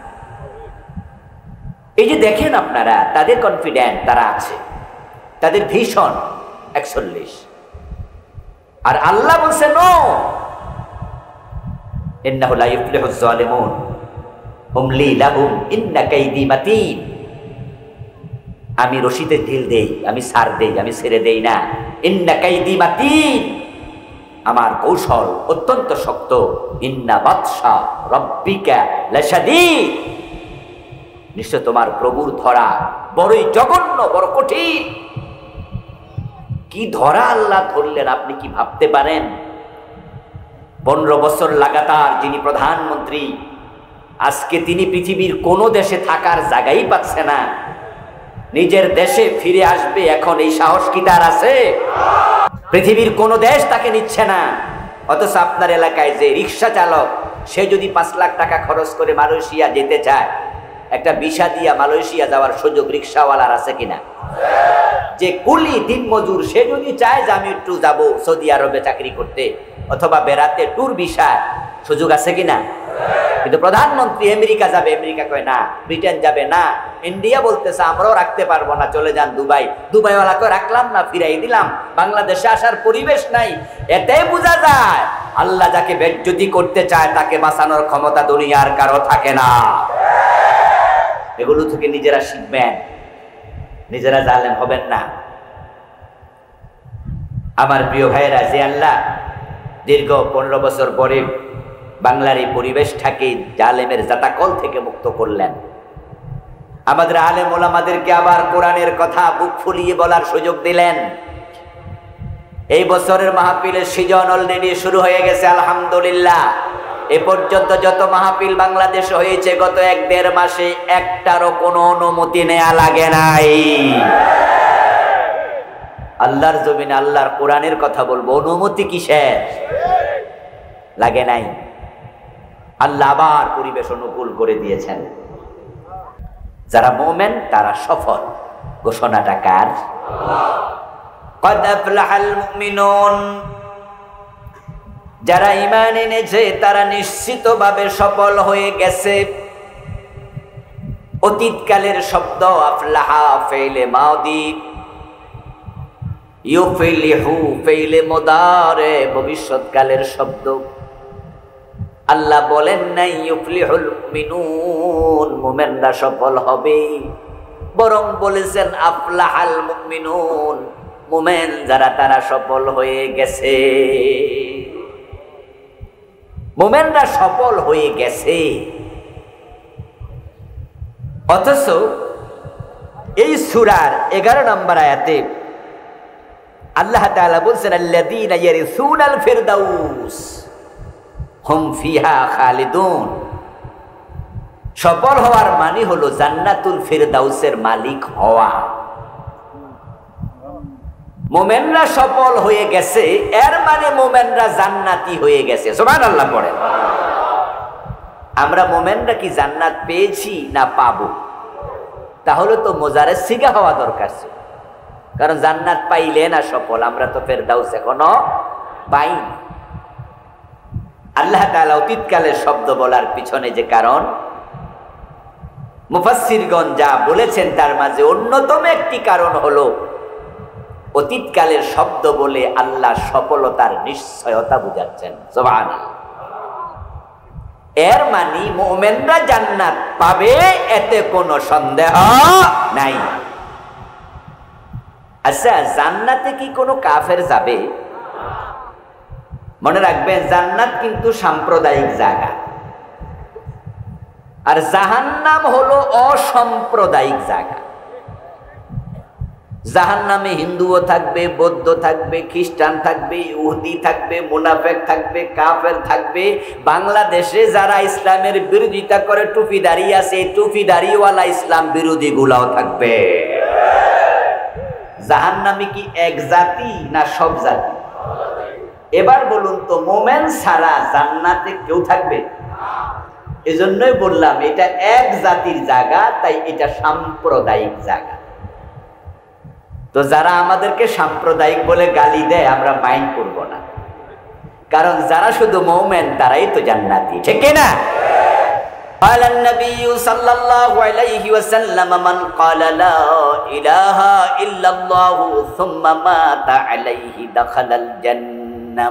এই যে দেখেন আপনারা, তাদের কনফিডেন্ট, তারা আছে, তাদের ভিশন 41। আর আল্লাহ বলছেন নো, ইন্নাহু লা ইফলিহুজ জালিমুন উমলি লাহুম ইন্না কাইদি মাতিন। আমি রশিদে ঢিল দেই, আমি ছাড় দেই, আমি ছেড়ে দেই না। ইন্না কাইদি মাতিন, আমার কৌশল অত্যন্ত শক্ত। ইন্না বাতশা রাব্বিকা লাশাদীদ, নিশ্চয় তোমার প্রভুর ধরা বড়ই জঘন্য, বড় কঠিন। কি ধরা আল্লাহ ধরলেন আপনি কি ভাবতে পারেন? 15 বছর লাগাতার যিনি প্রধানমন্ত্রী, আজকে তিনি পৃথিবীর কোন দেশে থাকার জায়গাই পাচ্ছে না, নিজের দেশে ফিরে আসবে, এখন এই সাহস কি তার আছে? পৃথিবীর কোন দেশ তাকে নিচ্ছে না। অথচ আপনার এলাকায় যে রিক্সা চালক, সে যদি 5 লাখ টাকা খরচ করে মালয়েশিয়া যেতে চায়, একটা ভিসা দিয়া মালয়েশিয়া যাওয়ার সুযোগ রিক্সাওয়ালার আছে কিনা? যে কুলি দিনমজুর, সে যদি চায় যে আমি একটু যাবো সৌদি আরবে চাকরি করতে অথবা বেড়াতে, ট্যুর ভিসা সুযোগ আছে কিনা? কিন্তু প্রধানমন্ত্রী আমেরিকা যাবে, আমেরিকা কয় না, ব্রিটেন যাবে না, ইন্ডিয়া বলতেছে আমরাও রাখতে পারবো না, চলে যান দুবাই, দুবাইওয়ালাকে রাখলাম না, ফিরাই দিলাম, বাংলাদেশে আসার পরিবেশ নাই। এতে বোঝা যায় আল্লাহ যাকে বেজ্জতি করতে চায় তাকে বাঁচানোর ক্ষমতা দুনিয়ার কারো থাকে না। এগুলো থেকে নিজেরা শিখবেন, নিজেরা জালেম হবেন না। আমার প্রিয় ভাইয়েরা, যে আল্লাহ দীর্ঘ 15 বছর পরে বাংলার এই পরিবেশটাকে জালেমের জাতাকল থেকে মুক্ত করলেন। আমাদের আলেম ওলামাদেরকে আবার কোরআনের কথা বুক ফুলিয়ে বলার সুযোগ দিলেন। এই বছরের মাহফিলের সিজন অলরেডি শুরু হয়ে গেছে আলহামদুলিল্লাহ। এ পর্যন্ত যত মাহফিল বাংলাদেশে হয়েছে গত 1-1.5 মাসে একটারও কোনো অনুমতি নেওয়া লাগে নাই। আল্লাহর জমিনে আল্লাহর কোরআনের কথা বলবো, অনুমতি কিসের? লাগে নাই। আল্লাহ আবার পরিবেশ অনুকূল করে দিয়েছেন। যারা মুমিন তারা সফল। ঘোষণাটা কার? قد أفلح المؤمنون। যারা ঈমান এনেছে তারা নিশ্চিতভাবে সফল হয়ে গেছে। অতীতকালের শব্দ আফলাহা ফেইলে মাদি, ইউফলিহু ফেইলে মুদারে ভবিষ্যৎকালের শব্দ। আল্লাহ বলেন নাই ইউফলিহুল মুমিনুন, মুমিনরা সফল হবে, বরং বলেছেন আফলাহাল মুমিনুন, মুমিন যারা তারা সফল হয়ে গেছে। মুমিনরা সফল হয়ে গেছে। অথচ এই সূরার 11 নম্বর আয়াতে আল্লাহ তাআলা বলছেন আল্লাযীনা ইয়ারিসুনাল ফিরদাউস হুম ফিহা খালিদুন। সফল হওয়ার মানে হলো জান্নাতুল ফিরদাউসের মালিক হওয়া। মুমিনরা সফল হয়ে গেছে এর মানে মুমিনরা জান্নাতি হয়ে গেছে। সুবহানাল্লাহ পড়েন। আমরা মুমিনরা কি জান্নাত পেয়েছি না পাবো? তাহলে তো মোজারে সিগা হওয়া দরকার ছিল, কারণ জান্নাত পাইলে না সফল। আমরা তো ফেরদাউস এখনো পাইনি। আল্লাহ তাআলা অতীতকালের শব্দ বলার পিছনে যে কারণ মুফাসসিরগণ যা বলেছেন তার মাঝে অন্যতম একটি কারণ হলো অতীতকালের শব্দ বলে আল্লাহ সফলতার নিশ্চয়তা বুঝাচ্ছেন। সুবহানাল্লাহ। এর মানে মুমিনরা জান্নাত পাবে, এতে কোনো সন্দেহ নাই। আচ্ছা, জান্নাতে কি কোনো কাফের যাবে? মনে রাখবেন, জান্নাত কিন্তু সাম্প্রদায়িক জায়গা, আর জাহান্নাম হলো অসাম্প্রদায়িক জায়গা। জাহান্নামে হিন্দুও থাকবে, বৌদ্ধ থাকবে, খ্রিস্টান থাকবে, ইহুদি থাকবে, মুনাফেক থাকবে, কাফের থাকবে। বাংলাদেশে যারা ইসলামের বিরোধিতা করে টুপিদারি আছে, টুপিদারিওয়ালা ইসলাম বিরোধী গুলাও থাকবে। জাহান্নামী কি এক জাতি না সব জাতি? এবার বলুন তো, মোমেন ছাড়া জান্নাতে কেউ থাকবে? এজন্যই বললাম এটা এক জাতির জায়গা, তাই এটা সাম্প্রদায়িক জায়গা। তো যারা আমাদেরকে সাম্প্রদায়িক বলে গালি দেয় আমরা মাইন্ড করব না, কারণ যারা শুধু মুমিন তারাই তো জান্নাতি, ঠিক না? قال النبي صلى الله عليه وسلم من قال لا إله إلا الله ثم مات عليه دخل الجنة।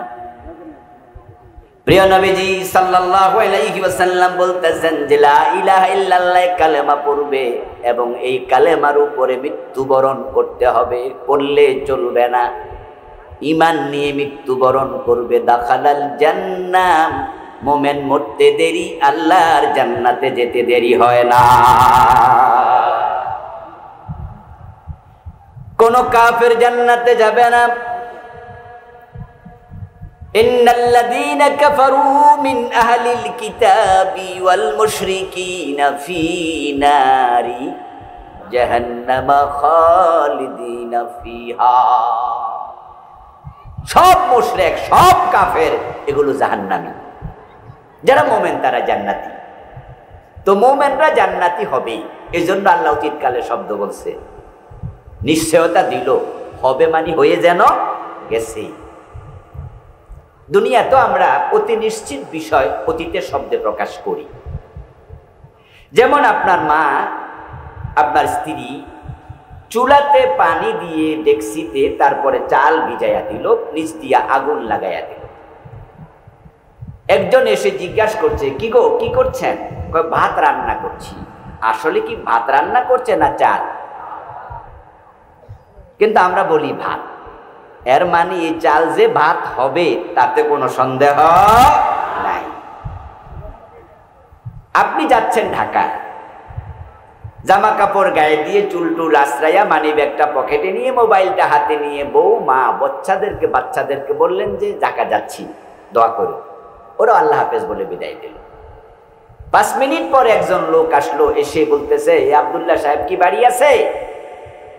প্রিয় নবীজি সাল্লাল্লাহু আলাইহি ওয়াসাল্লাম বলতেছেন যে লা ইলাহা ইল্লাল্লাহ কালেমা পড়বে এবং এই কালেমার উপরে মৃত্যুবরণ করতে হবে, পড়লে চলবে না। ঈমান নিয়ে মৃত্যুবরণ করবে, দাখালাল জান্নাহ। মুমিন মরতে দেরি, আল্লাহর জান্নাতে যেতে দেরি হয় না। কোন কাফের জান্নাতে যাবে না। ইন্নাল্লাযীনা কাফারু মিন আহলিল কিতাবি ওয়াল মুশরিকিনা ফী নারি জাহান্নাম খালিদিনা ফিহা। সব মুশরিক, সব কাফের, এগুলো জাহান্নামী। যারা মুমিন তারা জান্নাতি। তো মুমিনরা জান্নাতি হবে, এজন্য আল্লাহ অতীতকালে শব্দ বলছে, নিশ্চয়তা দিল, হবে মানে হয়ে যেন গেছে। দুনিয়া তো আমরা অতি নিশ্চিত বিষয় অতীতের শব্দে প্রকাশ করি। যেমন আপনার মা, আপনার স্ত্রী চুলাতে পানি দিয়ে ডেকসিতে তারপরে চাল ভিজাইয়া দিল, নিচ দিয়া আগুন লাগাইয়া দিল। একজন এসে জিজ্ঞাসা করছে, কি গো কি করছেন? কয় ভাত রান্না করছি। আসলে কি ভাত রান্না করছে না চাল? কিন্তু আমরা বলি ভাত। এর মানে এই চাল যে ভাত হবে তাতে কোনো সন্দেহ নাই। আপনি যাচ্ছেন ঢাকা, জামা কাপড় গায়ে দিয়ে চুল টুল আশ্রাইয়া মানি ব্যাগটা পকেটে নিয়ে মোবাইলটা হাতে নিয়ে বউ মা বাচ্চাদেরকে বললেন যে ঢাকা যাচ্ছি, দোয়া করো। ওরা আল্লাহ হাফেজ বলে বিদায় দিল। 5 মিনিট পর একজন লোক আসলো, এসে বলতেছে, আব্দুল্লাহ সাহেব কি বাড়ি আছে?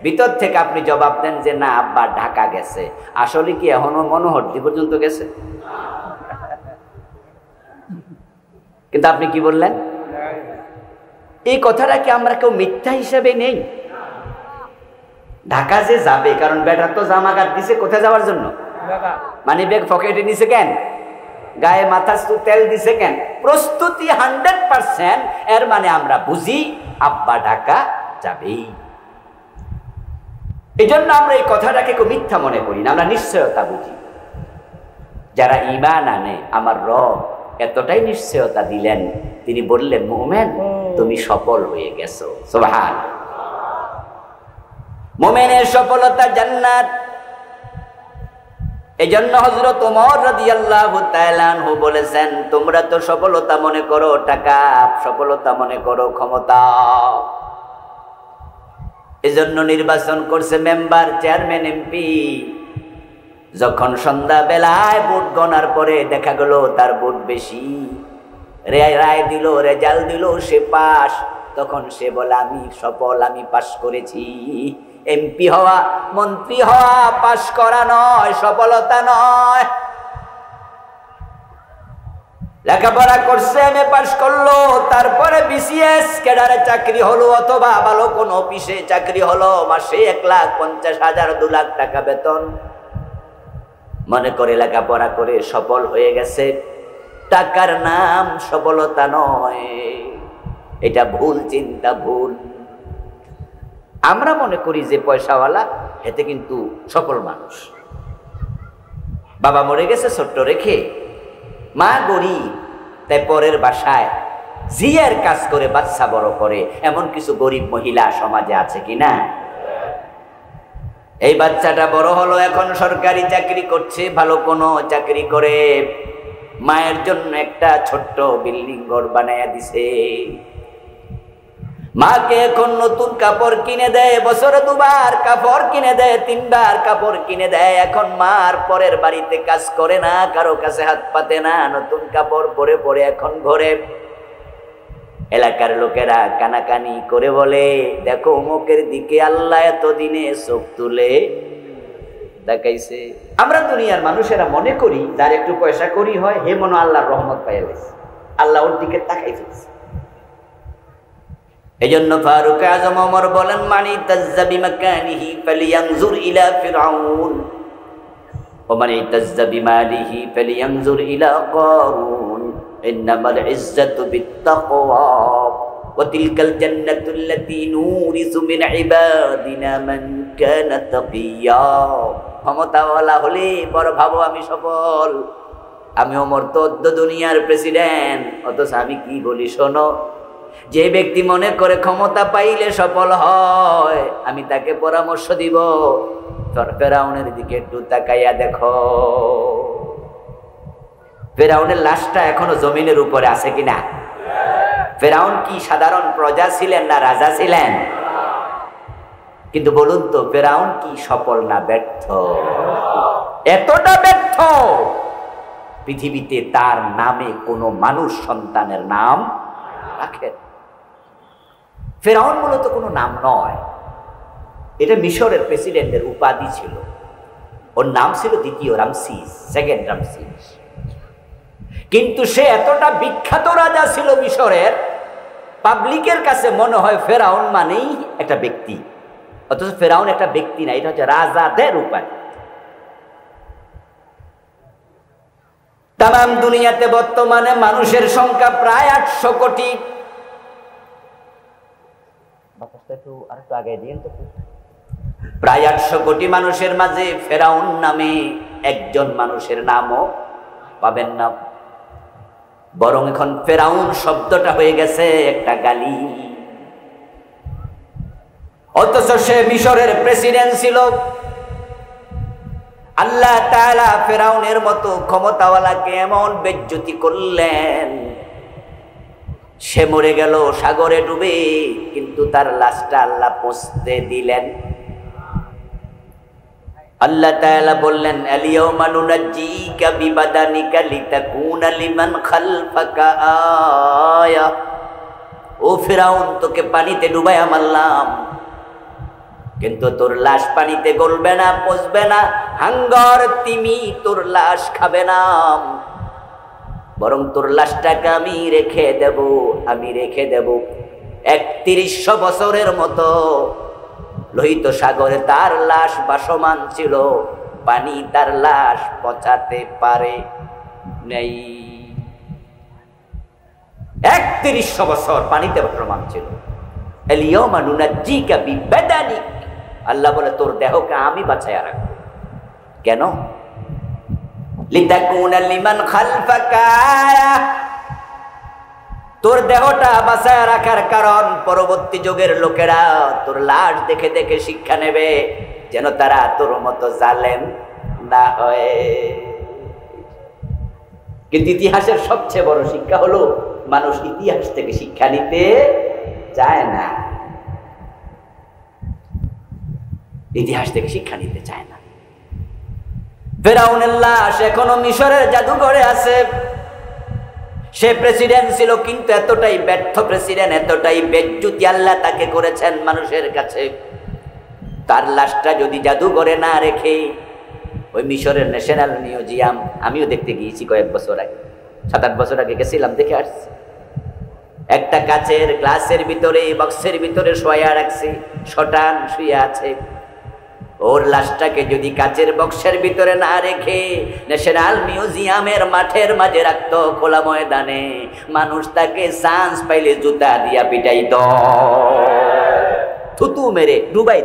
ভিতর থেকে আপনি জবাব দেন যে না, আব্বা ঢাকা গেছে। আসলে কি এখনো মনোহরদি পর্যন্ত গেছে? কিন্তু আপনি কি বললেন? এই কথাটা কি আমরা কেউ মিথ্যা হিসেবে নেই? ঢাকা যে যাবে, কারণ বেটা তো জামা কাট দিছে কোথায় যাওয়ার জন্য? মানে ব্যাগ পকেটে নিছে কেন? গায়ে মাথা তেল দিছে কেন? প্রস্তুতি 100%। এর মানে আমরা বুঝি আব্বা ঢাকা যাবেই। এই জন্য আমরা এই কথাটাকে কেউ মিথ্যা মনে করি না, আমরা নিশ্চয়তা বুঝি। যারা ঈমান আনে, আমার রব এতটাই নিশ্চয়তা দিলেন, তিনি বললেন, মুমিন তুমি সফল হয়ে গেছো। সুবহানাল্লাহ। মুমিনের সফলতা জান্নাত। এই জন্য হযরত ওমর রাদিয়াল্লাহু তাআলা আনহু বলেছেন, তোমরা তো সফলতা মনে করো টাকা, সফলতা মনে করো ক্ষমতা। এজন্য নির্বাচন করছে মেম্বার, চেয়ারম্যান, এমপি। যখন সন্ধ্যা বেলায় ভোট গণার পরে দেখা গেল তার ভোট বেশি, রায় দিল, রেজাল্ট দিল, সে পাস, তখন সে বলে আমি সফল, আমি পাস করেছি। এমপি হওয়া, মন্ত্রী হওয়া পাস করা নয়, সফলতা নয়। লেখাপড়া করছে, এমএ পাস করলো, তারপরে বিসিএস ক্যাডারে চাকরি হলো, অথবা ভালো কোন অফিসে চাকরি হলো, মাসে 1,50,000 2 লাখ টাকা বেতন। মনে করে লেখাপড়া করে সফল হয়ে গেছে। টাকার নাম সফলতা নয়, এটা ভুল চিন্তা, ভুল। আমরা মনে করি যে পয়সাওয়ালা এতে কিন্তু সফল মানুষ। বাবা মরে গেছে ছোট্ট রেখে, মা গরিব, তাই পরের বাসায় জিয়ার কাজ করে বাচ্চা বড় করে, এমন কিছু গরিব মহিলা সমাজে আছে কিনা? এই বাচ্চাটা বড় হলো, এখন সরকারি চাকরি করছে, ভালো কোনো চাকরি করে, মায়ের জন্য একটা ছোট্ট বিল্ডিং ঘর বানায়া দিছে। মাকে এখন নতুন কাপড় কিনে দেয়, বছরে 2 বার কাপড় কিনে দেয়, 3 বার কাপড় কিনে দেয়। এখন মার পরের বাড়িতে কাজ করে না, কারো কাছে হাত পাতে না, নতুন কাপড় পরে পরে এখন ঘরে। এলাকার লোকেরা কানাকানি করে বলে, দেখো অমুকের দিকে আল্লাহ এতদিনে চোখ তুলে দেখাইছে। আমরা দুনিয়ার মানুষেরা মনে করি যার একটু পয়সা করি হয়, হে মনে আল্লাহর রহমত পাইয়া গেছে, আল্লাহ ওর দিকে তাকাই ফেলছে। এই জন্য ফারুক আজম ওমর বলেন, মানি তাজ্জাবি মাকানিহি ফালিয়ানজুর ইলা ফিরআউন ওয়া মানি তাজ্জাবি মালিহি ফালিয়ানজুর ইলা কারুন ইন্নামাল ইজ্জাতু বিত্তাকওয়া ওয়া তিলকাল জান্নাতু আল্লাতী নুরিসু মিন ইবাদিনা মান কানা তাকিয়্যা। ক্ষমতাওয়ালা হলে বড় ভাবো আমি সফল, আমি ওমর তো দুনিয়ার প্রেসিডেন্ট, অথচ আমি কি বলি শোনো, যে ব্যক্তি মনে করে ক্ষমতা পাইলে সফল হয়, আমি তাকে পরামর্শ দিব, ফেরাউনের দিকে একটু তাকাইয়া দেখো। ফেরাউনের লাশটা এখনো জমিনের উপরে আছে কিনা? ফেরাউন কি সাধারণ প্রজা ছিলেন না রাজা ছিলেন? কিন্তু বলুন তো, ফেরাউন কি সফল না ব্যর্থ? এতটা ব্যর্থ, পৃথিবীতে তার নামে কোনো মানুষ সন্তানের নাম রাখে। ফেরাউন মূলত কোনো নাম নয়, এটা মিশরের প্রেসিডেন্টের উপাধি ছিল। ওর নাম ছিল দ্বিতীয় রামসিস, সেকেন্ড রামসিস। কিন্তু সে এতটা বিখ্যাত রাজা ছিল মিশরের, পাবলিকের কাছে মনে হয় ফেরাউন মানেই একটা ব্যক্তি, অথচ ফেরাউন একটা ব্যক্তি না, এটা হচ্ছে রাজাদের উপাধি। তাম দুনিয়াতে বর্তমানে মানুষের সংখ্যা প্রায় 800 কোটি। প্রায় 800 কোটি মানুষের মাঝে ফেরাউন নামে একজন মানুষের নামও পাবেন না, বরং এখন ফেরাউন শব্দটা হয়ে গেছে একটা গালি। অথচ সে মিশরের প্রেসিডেন্ট ছিল। আল্লাহ তাআলা ফেরাউনের মতো ক্ষমতাওয়ালাকে এমন বেজ্জতি করলেন, সে মরে গেল সাগরে ডুবে, কিন্তু তার লাশটা আল্লাহ পৌঁছতে দিলেন। আল্লাহ তাআলা বললেন, আল-ইয়াওমা নুনাজ্জিকা বিবাদানিকা লিতাকুনা লিমান খালফাকা আয়া। ও ফেরাউন, তোকে পানিতে ডুবাইয়া মারলাম, কিন্তু তোর লাশ পানিতে গলবে না, পচবে না, হাঙ্গর তিমি তোর লাশ খাবে না, বরং তোর লাশটাকে আমি রেখে দেব 3100 বছরের মতো লোহিত সাগরে তার লাশ বাসমান ছিল, পানি তার লাশ পচাতে পারে নাই। 3100 বছর পানিতে বাসমান ছিল। আল-ইয়াওমা নুনাজ্জিকা বিবাদানিক, আল্লাহ বলে তোর দেহকে আমি বাঁচাইয়া রাখবো। কেন? লিতাকুনা লিমান খালফাকা আয়া, তোর দেহটা বাঁচাইয়া রাখার কারণ পরবর্তী যুগের লোকেরা তোর লাশ দেখে দেখে শিক্ষা নেবে, যেন তারা তোর মতো জালেম না হয়। কিন্তু ইতিহাসের সবচেয়ে বড় শিক্ষা হলো, মানুষ ইতিহাস থেকে শিক্ষা নিতে চায় না, ইতিহাস থেকে শিক্ষা নিতে চায় না। ফেরাউনের লাশ এখনো মিশরের জাদুঘরে আছে। সে প্রেসিডেন্ট ছিল, কিন্তু এতটাই ব্যর্থ প্রেসিডেন্ট, এতটাই বেজ্জতি আল্লাহ তাকে করেছেন মানুষের কাছে। তার লাশটা যদি জাদুঘরে না রেখে ওই মিশরের ন্যাশনাল মিউজিয়াম, আমিও দেখতে গিয়েছি কয়েক বছর আগে, 7-8 বছর আগে গেছিলাম, দেখে আসছি। একটা কাচের গ্লাসের ভিতরে, বক্সের ভিতরে শোয়া রাখছে, শটান শুয়ে আছে। ওর লাশটাকে যদি কাচের বক্সের ভিতরে না রেখে ন্যাশনাল মিউজিয়ামের মাঠের মাঝে রাখতো, খোলা ময়দানে, মানুষ তাকে চান্স পাইলে জুতা দিয়া পিটাইত, থুতু মেরে ডুবাই।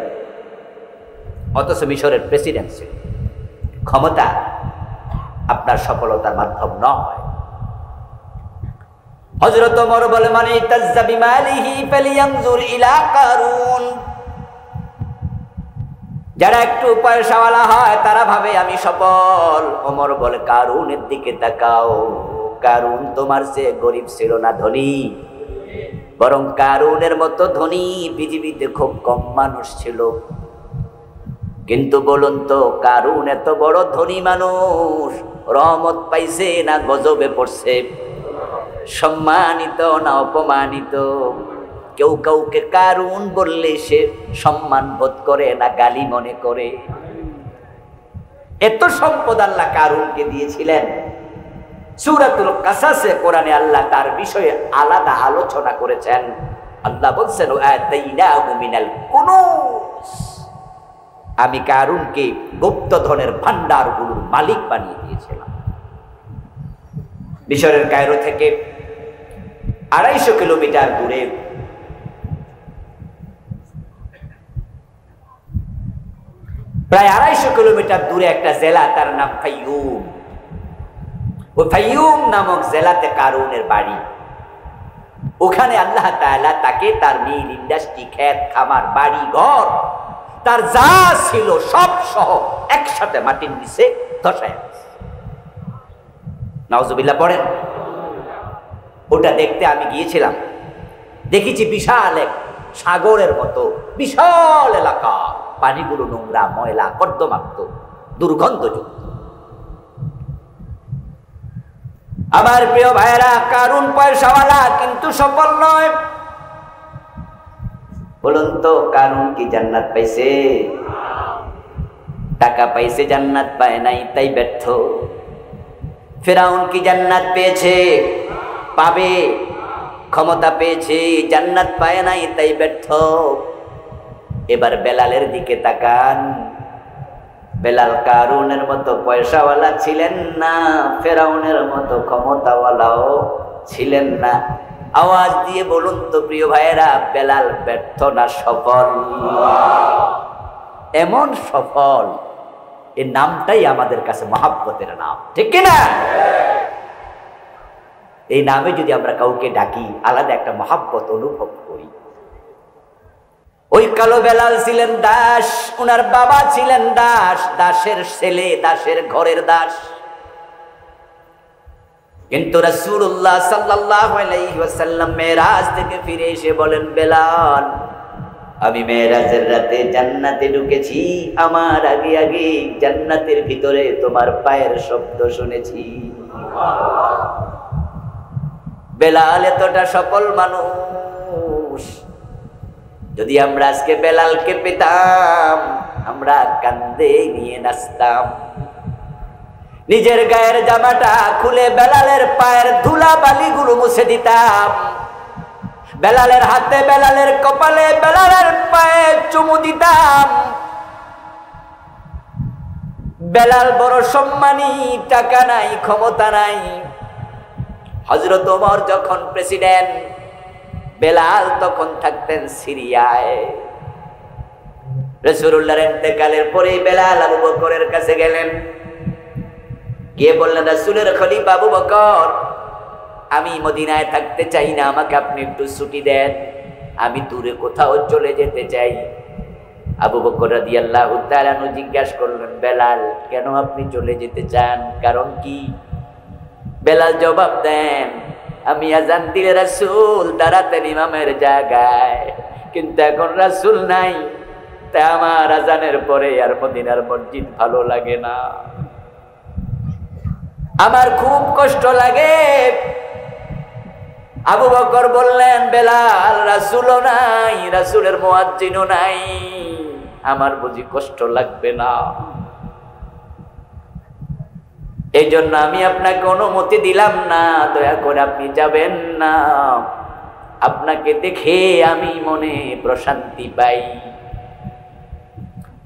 অথচ মিশরের প্রেসিডেন্ট ছিল। ক্ষমতা আপনার সফলতার মাধ্যম নয়। হযরত ওমর বলে, মান ইতাজ্জা বিমালিহি ফালিয়ানজুর ইলা কারুন। যারা একটু পয়সাওয়ালা হয় তারা ভাবে আমি সফল। ওমর বলে, কারুনের দিকে তাকাও, কারুন তোমার চেয়ে গরিব ছিল না, ধনী। বরং কারুনের মতো ধনী পৃথিবীতে খুব কম মানুষ ছিল। কিন্তু বলুন তো, কারুন এত বড় ধনী মানুষ, রহমত পাইছে না গজবে পড়ছে? সম্মানিত না অপমানিত? কেউ কাউকে কারুন বললে সে সম্মান বোধ করে না গালি মনে করে? এত সম্পদ আল্লাহ কারুনকে দিয়েছিলেন। সূরাতুল কাসাসে কোরআনে আল্লাহ তার বিষয়ে আলাদা আলোচনা করেছেন। আল্লাহ বলছেন, আতাইনাহু মিনাল কুনুজ, আমি কারুনকে গুপ্তধনের ভান্ডারগুলোর মালিক বানিয়ে দিয়েছিলাম। মিশরের কায়রো থেকে 250 কিলোমিটার দূরে প্রায় 250 কিলোমিটার দূরে একটা জেলা, তার নাম ফাইয়ুম। ওই ফাইয়ুম নামক জেলাতে কারুনের বাড়ি। ওখানে আল্লাহ তাআলা তাকে তার মিল, ইন্ডাস্ট্রি, ক্ষেত খামার, বাড়ি ঘর, তার যা ছিল সব সহ একসাথে মাটির নিচে ধসায়। নাউজুবিল্লাহ পড়েন। ওটা দেখতে আমি গিয়েছিলাম, দেখেছি বিশাল এক সাগরের মতো বিশাল এলাকা, পানিগুলো নোংরা, ময়লা, কর্দমাক্ত, দুর্গন্ধযুক্ত। আমার প্রিয় ভাইরা, কারুন পয়সাওয়ালা কিন্তু সফল নয়। বলুন তো, কারুন কি জান্নাত পাইছে? টাকা পাইছে, জান্নাত পায় নাই, তাই ব্যর্থ। ফিরআউন কি জান্নাত পেয়েছে? পাবে। ক্ষমতা পেয়েছে, জান্নাত পায় নাই, তাই ব্যর্থ। এবার বেলালের দিকে তাকান। বেলাল কারুনের মতো পয়সাওয়ালা ছিলেন না, ফেরাউনের মতো ক্ষমতাওয়ালাও ছিলেন না। আওয়াজ দিয়ে বলুন তো প্রিয় ভাইয়েরা, বেলাল ব্যর্থ না সফল? এমন সফল, এই নামটাই আমাদের কাছে মহাব্বতের নাম, ঠিক কিনা? এই নামে যদি আমরা কাউকে ডাকি, আলাদা একটা মহাব্বত অনুভব করি। ওই কালো বেলাল ছিলেন দাস, ওনার বাবা ছিলেন দাস, দাসের ছেলে, দাসের ঘরের দাস। কিন্তু রাসূলুল্লাহ সাল্লাল্লাহু আলাইহি ওয়াসাল্লাম মেরাজ থেকে ফিরে এসে বলেন, বেলাল, আমি মেরাজের রাতে জান্নাতে ঢুকেছি, আমার আগে আগে জান্নাতের ভিতরে তোমার পায়ের শব্দ শুনেছি। বেলাল এতটা সফল মানুষ, যদি আমরা আজকে বেলালকে পেতাম আমরা কান্দে নিয়ে নাচতাম। নিজের গায়ের জামাটা খুলে বেলালের পায়ের ধুলা বালিগুলো মুছে দিতাম, বেলালের হাতে, বেলালের কপালে, বেলালের পায়ে চুমু দিতাম। বেলাল বড় সম্মানী, টাকা নাই, ক্ষমতা নাই। হযরত ওমর যখন প্রেসিডেন্ট, বেলাল তখন থাকতেন সিরিয়ায়। রাসূলুল্লাহর ইন্তেকালের পরে বেলাল আবু বকরের কাছে গেলেন, গিয়ে বললেন, রাসূলের খলিফা আবু বকর, আমি মদিনায় থাকতে চাই না, আমাকে আপনি একটু ছুটি দেন, আমি দূরে কোথাও চলে যেতে চাই। আবু বকর রাদিয়াল্লাহু তাআলা আনহু জিজ্ঞাসা করলেন, বেলাল, কেন আপনি চলে যেতে চান, কারণ কি? বেলাল জবাব দেন, আমি আজান দিলে রাসূল দাঁড়াতেন ইমামের জায়গায়, কিন্তু এখন রাসূল নাই, তাই আমার আজানের পরে আর মদিনার মসজিদ ভালো লাগে না, আমার খুব কষ্ট লাগে। আবু বকর বললেন, বেলাল, রাসূলও নাই, রাসূলের মুয়াজ্জিনও নাই, আমার বুঝি কষ্ট লাগবে না? এই জন্য আমি আপনাকে অনুমতি দিলাম না, দয়া করে আপনি যাবেন না, আপনাকে দেখে আমি মনে প্রশান্তি পাই।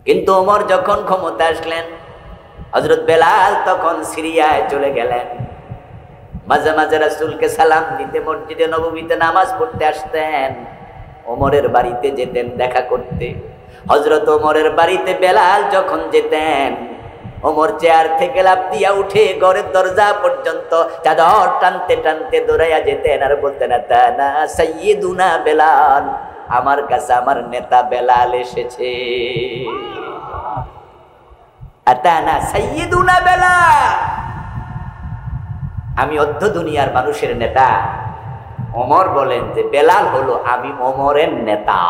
কিন্তু ওমর যখন ক্ষমতা আসলেন, হযরত বেলাল তখন সিরিয়ায় চলে গেলেন। মাঝে মাঝে রাসূলকে সালাম দিতে মসজিদে নববীতে নামাজ পড়তে আসতেন, ওমরের বাড়িতে যেতেন দেখা করতে। হযরত ওমরের বাড়িতে বেলাল যখন যেতেন, ওমর চেয়ার থেকে লাফ দিয়া উঠে ঘরের দরজা পর্যন্ত চাদর টানতে টানতে দৌড়াইয়া যেতেন আর বলতেন, আতানা সাইয়্যিদুনা বেলাল, আমার কাছে আমার নেতা বেলাল এসেছে, আতানা সাইয়্যিদুনা বেলাল, আমি অর্ধ দুনিয়ার মানুষের নেতা। ওমর বলেন যে বেলাল হলো আমি ওমরের নেতা।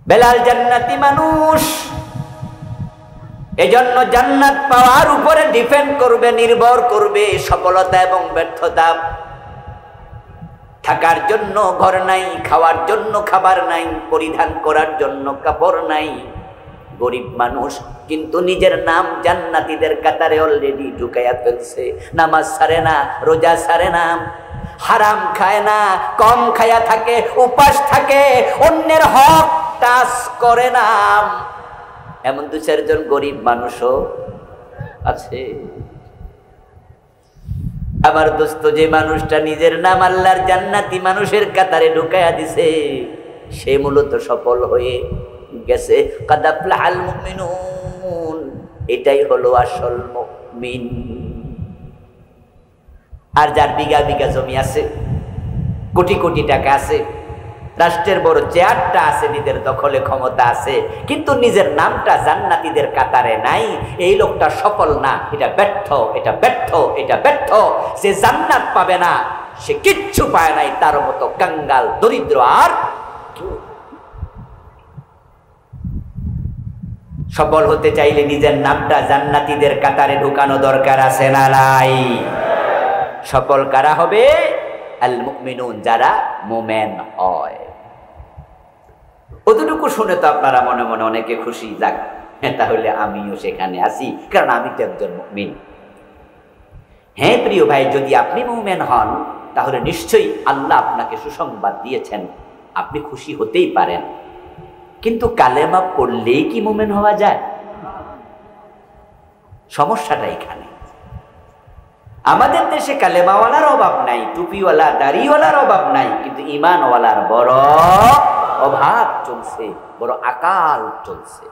বেলাল জান্নাতি মানুষ, এজন্য জান্নাত পাওয়ার উপরে ডিপেন্ড করবে, নির্ভর করবে সফলতা এবং ব্যর্থতা। থাকার জন্য ঘর নাই, খাওয়ার জন্য খাবার নাই, পরিধান করার জন্য কাপড় নাই, গরিব মানুষ, কিন্তু নিজের নাম জান্নাতীদের কাতারে অলরেডি ঢুকাইয়া ফেলছে। নামাজ ছাড়ে না, রোজা ছাড়ে না, হারাম খায় না, কম খায়া থাকে, উপাস থাকে, অন্যের হক টাচ করে না, এমন দু চারজন গরিব মানুষও আছে। আমার দোস্ত, যে মানুষটা নিজের নাম আল্লাহর জান্নাতি মানুষের কাতারে ঢুকাইয়া দিছে, সে মূলত সফল হয়ে গেছে। কাদ আফলাহাল মুমিনুন, এটাই হলো আসল মুমিন। আর যার বিঘা বিঘা জমি আছে, কোটি কোটি টাকা আছে, রাষ্ট্রের বড় চেয়ারটা আছে, নিজের দখলে ক্ষমতা আছে, কিন্তু নিজের নামটা জান্নাতীদের কাতারে নাই, এই লোকটা সফল না, এটা ব্যর্থ, এটা ব্যর্থ, এটা ব্যর্থ। সে জান্নাত পাবে না, সে কিচ্ছু পায় নাই, তার মতো কাঙ্গাল দরিদ্র আর সফল হতে চাইলে নিজের নামটা জান্নাতীদের কাতারে ঢুকানো দরকার আছে না নাই? সফল কারা হবে? আল মুমিনুন, যারা মুমিন হয়। অতটুকু শুনে তো আপনারা মনে মনে অনেকে খুশি, যাক তাহলে আমিও সেখানে আছি, কারণ আমি তো একজন মুমিন। হ্যাঁ প্রিয় ভাই, যদি আপনি মুমিন হন তাহলে নিশ্চয়ই আল্লাহ আপনাকে সুসংবাদ দিয়েছেন, আপনি খুশি হতেই পারেন। কিন্তু কালেমা পড়লেই কি মুমিন হওয়া যায়? সমস্যাটা এখানে। আমাদের দেশে কালেমাওয়ালার অভাব নাই, টুপিওয়ালা দাড়িওয়ালার অভাব নাই, কিন্তু ঈমানওয়ালার বড় অভাব চলছে, বড় আকাল চলছে।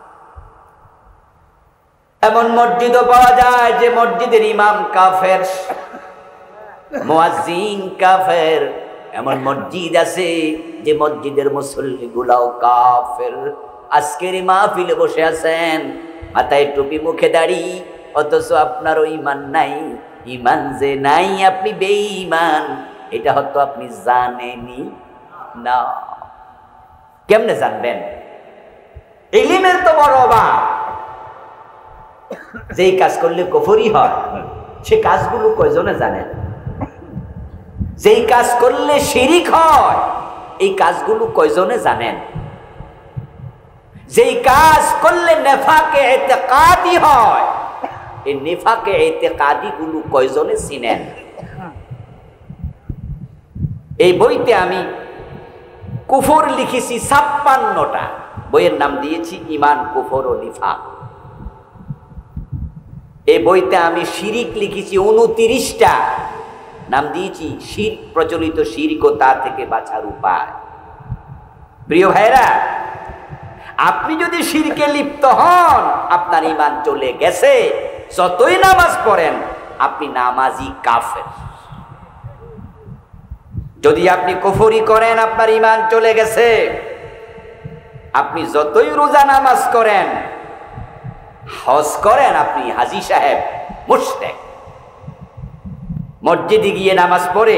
এমন মসজিদও পাওয়া যায় যে মসজিদের ইমাম কাফের, মুয়াজ্জিন কাফের, এমন মসজিদ আছে যে মসজিদের মুসল্লিগুলাও কাফের। আজকের মাহফিলে বসে আছেন, মাথায় টুপি, মুখে দাড়ি, অথচ আপনার ওই ঈমান নাই। ঈমান যে নাই, আপনি বেঈমান, এটা হয়তো আপনি জানেনই না। কেমনে জানবেন? ইলমের তো বড় অভাব। যেই কাজ করলে কুফরি হয়, সে কাজগুলো কয়জনে জানেন? যেই কাজ করলে শিরিক হয়, এই কাজগুলো কয়জনে জানেন? যেই কাজ করলে নেফাকে ইতিকাদি হয়, এই নেফাকে ইতিকাদি গুলো কয়জনে চিনেন? এই বইতে আমি কুফর লিখেছি 56টা। বইয়ের নাম দিয়েছি ঈমান, কুফর ও নিফাক। এই বইতে আমি শিরিক লিখেছি 29টা, নাম দিয়েছি শিরক, প্রচলিত শিরক ও তা থেকে বাঁচার উপায়। প্রিয় ভাইরা, আপনি যদি শিরকে লিপ্ত হন, আপনার ঈমান চলে গেছে। যতই নামাজ পড়েন, আপনি নামাজি কাফের। যদি আপনি কুফরি করেন, আপনার ঈমান চলে গেছে। আপনি যতই রোজা নামাজ করেন, হজ করেন, আপনি হাজী সাহেব মুশরিক। মসজিদে গিয়ে নামাজ পড়ে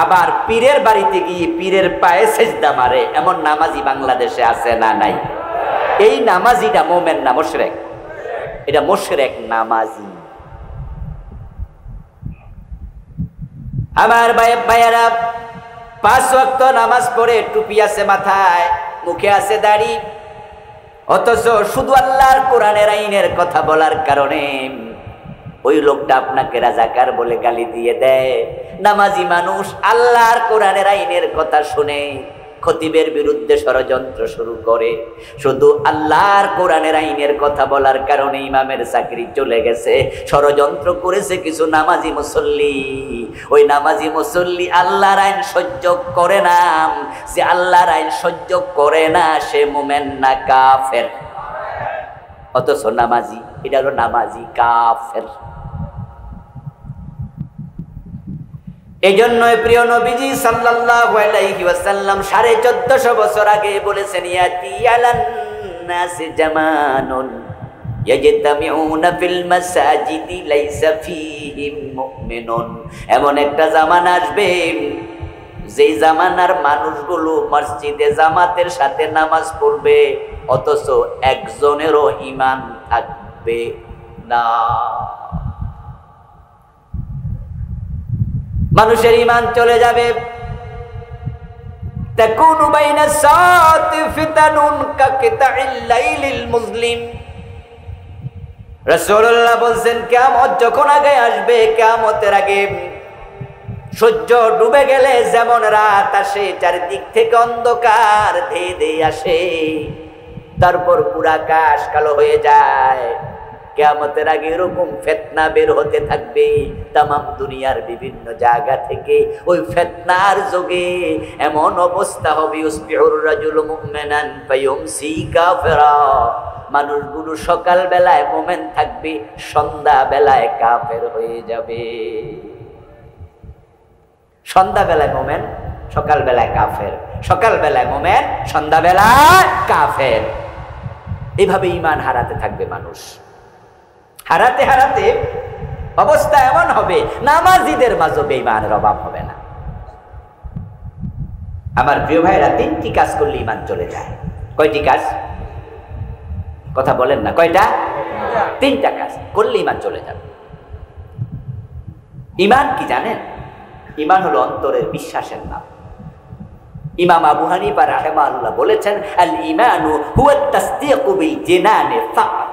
আবার পীরের বাড়িতে গিয়ে পীরের পায়ে সেজদা মারে, এমন নামাজি বাংলাদেশে আছে না নাই? এই নামাজিটা মোমেন না মুশরিক? এটা মুশরিক নামাজি। আমার ভাইয়েরা, 5 ওয়াক্ত নামাজ পড়ে, টুপি আছে মাথায়, মুখে আছে দাড়ি, অথচ শুধু আল্লাহর কোরআনের আইনের কথা বলার কারণে ওই লোকটা আপনাকে রাজাকার বলে গালি দিয়ে দেয়। নামাজি মানুষ আল্লাহর কোরআনের আইনের কথা শুনে খতিবের বিরুদ্ধে ষড়যন্ত্র শুরু করে। শুধু আল্লাহর কোরআনের আইনের কথা বলার কারণে ইমামের চাকরি চলে গেছে। ষড়যন্ত্র করেছে কিছু নামাজি মুসল্লি। ওই নামাজি মুসল্লি আল্লাহর আইন সহ্য করে না। যে আল্লাহর আইন সহ্য করে না, সে মুমিন না কাফের? অথচ নামাজি, এটা হলো নামাজি কাফের। এই জন্যই প্রিয় নবীজি সাল্লাল্লাহু আলাইহি ওয়াসাল্লাম 1450 বছর আগে বলেছেন, ইয়াতি আলান নাসি জামানুন ইয়াজতামিউনা ফিল মাসাজিদি লাইসা ফীহিম মুমিনুন। এমন একটা জামানা আসবে, যেই জামানার মানুষগুলো মসজিদে জামাতের সাথে নামাজ পড়বে, অথচ একজনেরও ঈমান থাকবে না। মানুষের ঈমান চলে যাবে। তাকুনু বাইনা সাতি ফিতানুন কাকিতাইল লাইলিল মুজলিম। রাসূলুল্লাহ বলেন, কিয়ামত যখন আগে আসবে, কিয়ামতের আগে সূর্য ডুবে গেলে যেমন রাত আসে, চারিদিক থেকে অন্ধকার ধেয়ে ধেয়ে আসে, তারপর পুরা আকাশ কালো হয়ে যায়। কিয়ামতের আগে এরকম ফিতনা বের হতে থাকবে তামাম দুনিয়ার বিভিন্ন জায়গা থেকে। ওই ফিতনার যোগে এমন অবস্থা হবে, ইউসবিহুর রাজুলু মুমিনান ফায়ুমসি কাফিরা। মানুষগুলো সকাল বেলায় মুমিন থাকবে, সন্ধ্যা বেলায় কাফের হয়ে যাবে। সন্ধ্যা বেলায় মুমিন, সকাল বেলায় কাফের, সকাল বেলায় মুমিন, সন্ধ্যা বেলায় কাফের। এইভাবে ঈমান হারাতে থাকবে মানুষ। হারাতে হারাতে অবস্থা এমন হবে, নামাজিদের মাঝে বেঈমানের অভাব হবে না। আমার প্রিয় ভাইরা, 3টি কাজ করলে ঈমান চলে যায়। কয়টি কাজ? কথা বলেন না, কয়টা? 3টা কাজ করলে ঈমান চলে যাবে। ঈমান কি জানেন? ঈমান হলো অন্তরের বিশ্বাসের নাম। ইমাম আবু হানিফা রাহিমাহুল্লাহ বলেছেন, আল ঈমানু হুয়া তাসদীকু বিল জিনানি ফাকাত।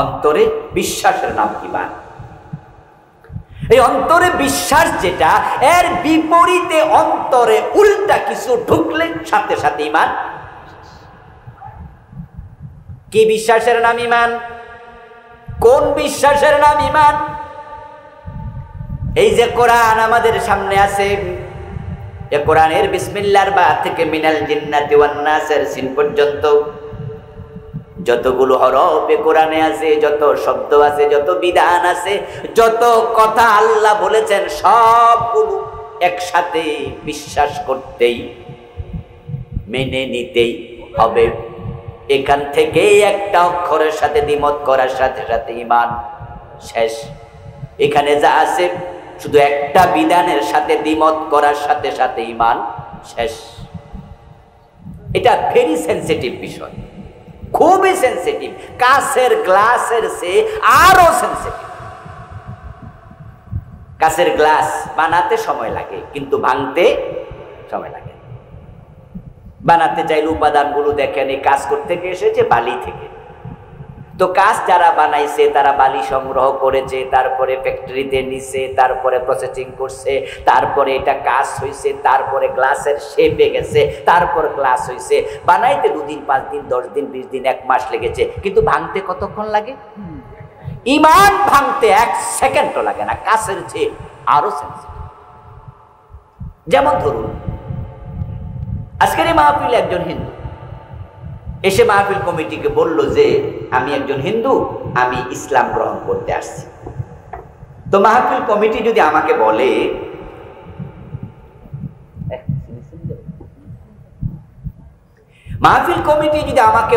অন্তরে বিশ্বাসের নাম ঈমান। এই অন্তরে বিশ্বাস যেটা, এর বিপরীতে অন্তরে উল্টা কিছু ঢুকলে সাথে সাথে ঈমান। কি বিশ্বাসের নাম ঈমান? কোন বিশ্বাসের নাম ঈমান? এই যে কোরআন আমাদের সামনে আছে, এ কোরআনের বিসমিল্লাহর বা থেকে মিনাল জিন্নাতি ওয়ান নাসের সিন পর্যন্ত যতগুলো হরফ এ কোরআনে আছে, যত শব্দ আছে, যত বিধান আছে, যত কথা আল্লাহ বলেছেন, সবগুলো একসাথে বিশ্বাস করতেই মেনে নিতেই হবে। এখান থেকে একটা অক্ষরের সাথে দ্বিমত করার সাথে সাথে ঈমান শেষ। এখানে যা আছে শুধু একটা বিধানের সাথে দ্বিমত করার সাথে সাথে ঈমান শেষ। এটা ভেরি সেনসিটিভ বিষয়, খুবই সেনসিটিভ, কাঁচের গ্লাসের চেয়ে আরো সেনসিটিভ। কাঁচের গ্লাস বানাতে সময় লাগে কিন্তু ভাঙতে সময় লাগে। বানাতে চাইলে উপাদানগুলো দেখেন, এই কাজ করতে গিয়ে এসেছে বালি থেকে। তো কাজ যারা বানাইছে তারা বালি সংগ্রহ করেছে, তারপরে ফ্যাক্টরিতে নিছে, তারপরে প্রসেসিং করছে, তারপরে এটা কাজ হয়েছে, তারপরে গ্লাসের শেপে গেছে, তারপর গ্লাস হয়েছে। বানাইতে 2 দিন 5 দিন 10 দিন 20 দিন 1 মাস লেগেছে, কিন্তু ভাঙতে কতক্ষণ লাগে? ঈমান ভাঙতে 1 সেকেন্ডও লাগে না, কাছের চেয়ে আরো সেন্সিটিভ। যেমন ধরুন আজকের এই মাহফিল একজন হিন্দু এসে মাহফিল কমিটিকে বলল যে আমি একজন হিন্দু, আমি ইসলাম গ্রহণ করতে আসছি। তো মাহফিল কমিটি যদি আমাকে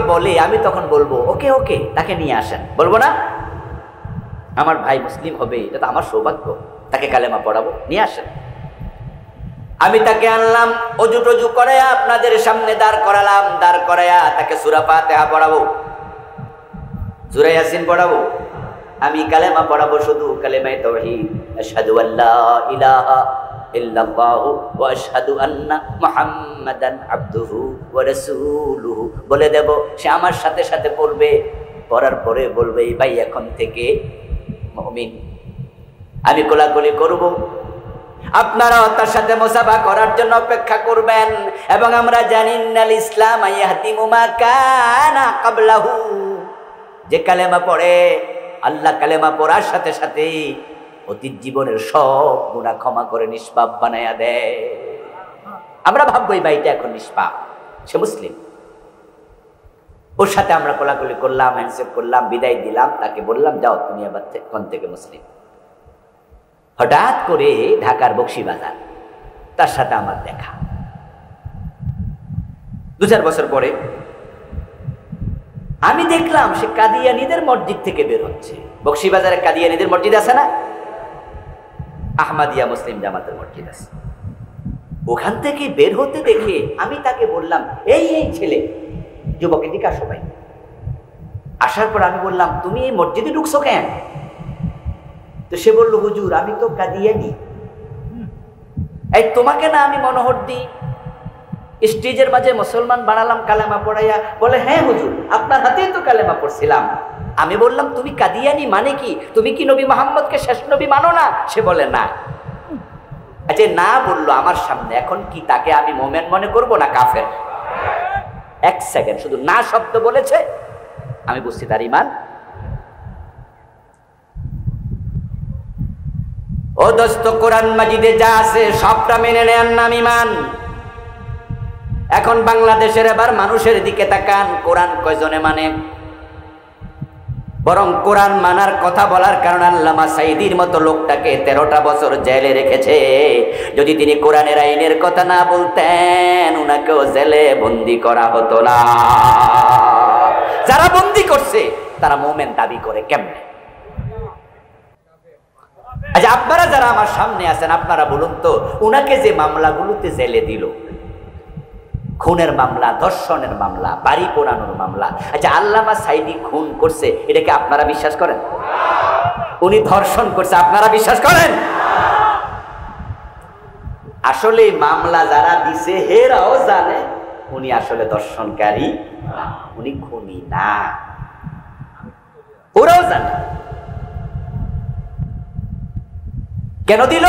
বলে আমি তখন বলবো ওকে ওকে তাকে নিয়ে আসেন, বলবো না? আমার ভাই মুসলিম হবে, এটা তো আমার সৌভাগ্য, তাকে কালেমা পড়াবো, নিয়ে আসেন। আমি তাকে আনলাম, অজু টজু করে আপনাদের সামনে দাঁড় করালাম, দাঁড় করায়া তাকে সূরা ফাতিহা পড়াবো, সূরা ইয়াসিন পড়াবো, আমি কালেমা পড়াবো, শুধু কালেমায়ে তাওহীদ, আশহাদু আল্লা ইলাহা ইল্লাল্লাহু ওয়া আশহাদু আন্না মুহাম্মাদান আবদুহু ওয়া রাসূলুহু বলে দেব। সে আমার সাথে সাথে পড়বে, পড়ার পরে বলবে এই ভাই এখন থেকে মুমিন। আমি কোলাকুলি করব, আপনারাও তার সাথে মুসাফা করার জন্য অপেক্ষা করবেন। এবং আমরা জানি নাল ইসলাম ইয়াহদিমু মা কানা ক্বাবলাহু, যে কালেমা পড়ে আল্লাহ কালেমা পড়ার সাথে সাথে অতীত জীবনের সব গুনাহ ক্ষমা করে নিষ্পাপ বানায়া দেয়। আমরা ভাববো এই ভাইটা এখন নিষ্পাপ, সে মুসলিম। ওর সাথে আমরা কোলাকুলি করলাম, হ্যান্ডশেক করলাম, বিদায় দিলাম, তাকে বললাম যাও তুমি আবার এখন থেকে মুসলিম। হঠাৎ করে ঢাকার বকশীবাজার তার সাথে আমার দেখা। 2-4 বছর পরে আমি দেখলাম সে কাদিয়ানীদের মসজিদ থেকে বের হচ্ছে। বকশীবাজারে কাদিয়ানীদের মসজিদ আছে না? আহমদিয়া মুসলিম জামাতের মসজিদ আছে। ওখান থেকে বের হতে দেখে আমি তাকে বললাম এই এই ছেলে, যুবক এদিকে আসো ভাই। আসার পর আমি বললাম তুমি এই মসজিদে ঢুকছো কেন? তো সে বলল হুজুর আমি তো কাদিয়ানী। এই তোমাকে না আমি মনোহর দিই, স্টেজের মাঝে মুসলমান বানালাম কালেমা পড়াইয়া। বলে হ্যাঁ হুজুর আপনার হাতেই তো কালেমা পড়ছিলাম। আমি বললাম তুমি কাদিয়ানী মানে কি? তুমি কি নবী মুহাম্মদকে শেষ নবী মানো না? সে বলে না। আচ্ছা না বললো আমার সামনে, এখন কি তাকে আমি মোমেন মনে করব না কাফের? 1 সেকেন্ড শুধু না শব্দ বলেছে, আমি বুঝছি তার ঈমান। ও দোস্ত, কোরআন মাজিদে যা আছে সবটা মেনে নেন নাম ঈমান। এখন বাংলাদেশের এবার মানুষের দিকে তাকান, কোরআন কয়জনে মানে? বরং কোরআন মানার কথা বলার কারণে আল্লামা সাঈদীর মতো লোকটাকে 13টা বছর জেলে রেখেছে। যদি তিনি কোরআনের আইনের কথা না বলতেন উনাকেও জেলে বন্দি করা হতো না। যারা বন্দি করছে তারা মুমিন দাবি করে কেমনে? আচ্ছা আপনারা যারা আমার সামনে আছেন আপনারা বলুন তো, উনাকে যে মামলাগুলোতে জেলে দিল, খুনের মামলা, ধর্ষণের মামলা, বাড়ি পোড়ানোর মামলা, আচ্ছা আল্লামা সাঈদী খুন করছে এটাকে আপনারা বিশ্বাস করেন? উনি ধর্ষণ করছে আপনারা বিশ্বাস করেন? আসলে মামলা যারা দিছে হেরাও জানে উনি আসলে ধর্ষণকারী, উনি খুনি না, ওরাও জানে। কেন দিল?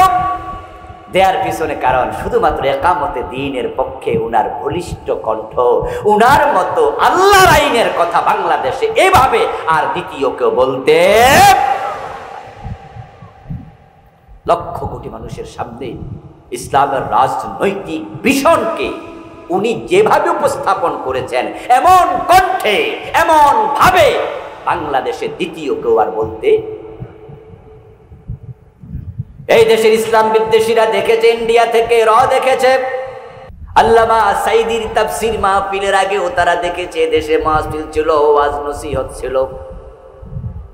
দেয়ার পিছনে কারণ শুধুমাত্র ইকামতে দ্বীনের পক্ষে উনার বলিষ্ঠ কণ্ঠ, উনার মতো আল্লাহর আইনের কথা বাংলাদেশে এভাবে আর দ্বিতীয় কেউ বলতে, লক্ষ কোটি মানুষের সামনে ইসলামের রাজনৈতিক ভিশনকে উনি যেভাবে উপস্থাপন করেছেন এমন কণ্ঠে এমন ভাবে বাংলাদেশে দ্বিতীয় কেউ আর বলতে। এই দেশের ইসলাম বিদ্বেষীরা দেখেছে, ইন্ডিয়া থেকে দেখেছে আল্লামা সাইদির তাফসীর মাহফিলের আগেও তারা দেখেছে দেশে মাহফিল ছিল, ওয়াজ নসিহত ছিল,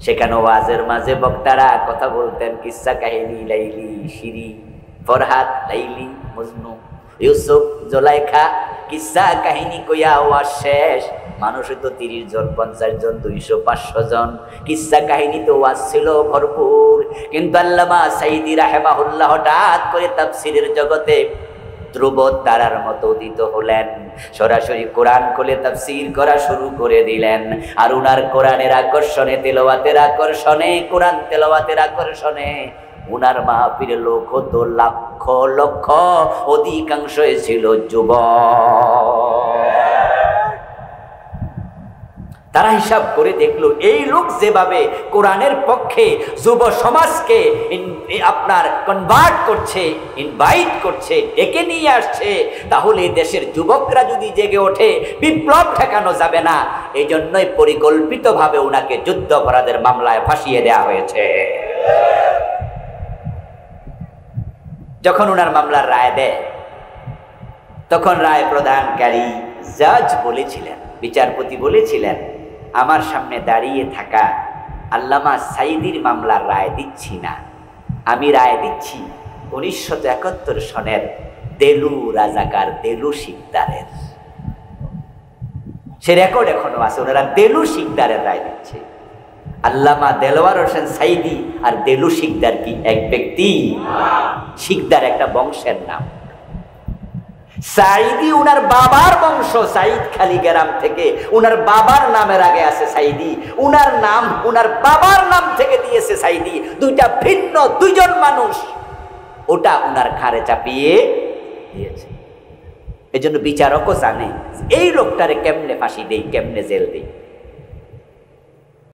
সেখানে ওয়াজের মাঝে বক্তারা কথা বলতেন কিসসা কাহিনী, লাইলি শিরি ফরহাদ, লাইলি মজনু, ইউসুফ জোলাইখা, কিসসা কাহিনী কইয়া ওয়াজ শেষ। মানুষ তো 30 জন 50 জন 200 500 জন, কিসসা কাহিনী তো ওয়াজ ছিল ভরপুর। কিন্তু আল্লামা সাইদি রাহিমাহুল্লাহ হঠাৎ করে তাফসীরের জগতে ধ্রুব তারার মতো উদিত হলেন, সরাসরি কোরআন খুলে তাফসীর করা শুরু করে দিলেন। আর উনার কোরআনের আকর্ষণে, তেলাওয়াতের আকর্ষণে, কোরআন তেলাওয়াতের আকর্ষণে উনার মাহফিলে লোক হতো লক্ষ লক্ষ, অধিকাংশই ছিল যুবক। তারা হিসাব করে দেখলো এই লোক যেভাবে কোরআনের পক্ষে যুব সমাজকে আপনার কনভার্ট করছে, ইনভাইট করছে, ডেকে নিয়ে আসছে, তাহলে দেশের যুবকরা যদি জেগে ওঠে বিপ্লব ঠেকানো যাবে না। এই জন্যই পরিকল্পিতভাবে ওনাকে যুদ্ধাপরাধের মামলায় ফাঁসিয়ে দেওয়া হয়েছে। যখন ওনার মামলার রায় দেয় তখন রায় প্রদানকারী জাজ বলেছিলেন, বিচারপতি বলেছিলেন, আমার সামনে দাঁড়িয়ে থাকা আল্লামা সাইদির মামলার রায় দিচ্ছি না, আমি রায় দিচ্ছি 1971 সনের দেলু রাজাকার দেলু শিকদারের। সে রেকর্ড এখনো আছে, ওনারা দেলু শিকদারের রায় দিচ্ছে। আল্লামা দেলোয়ার হোসেন সাইদি আর দেলু শিকদার কি এক ব্যক্তি? শিকদার একটা বংশের নাম। সাইদি উনার বাবার বংশ, সাইদ খালি গ্রাম থেকে উনার বাবার নামের আগে আছে সাইদি, উনার নাম উনার বাবার নাম থেকে দিয়েছে সাইদি। দুইটা ভিন্ন দুইজন মানুষ, ওটা উনার ঘাড়ে চাপিয়ে দিয়েছে। এই জন্য বিচারকও জানে এই লোকটারে কেমনে ফাঁসি দেই, কেমনে জেল দেই।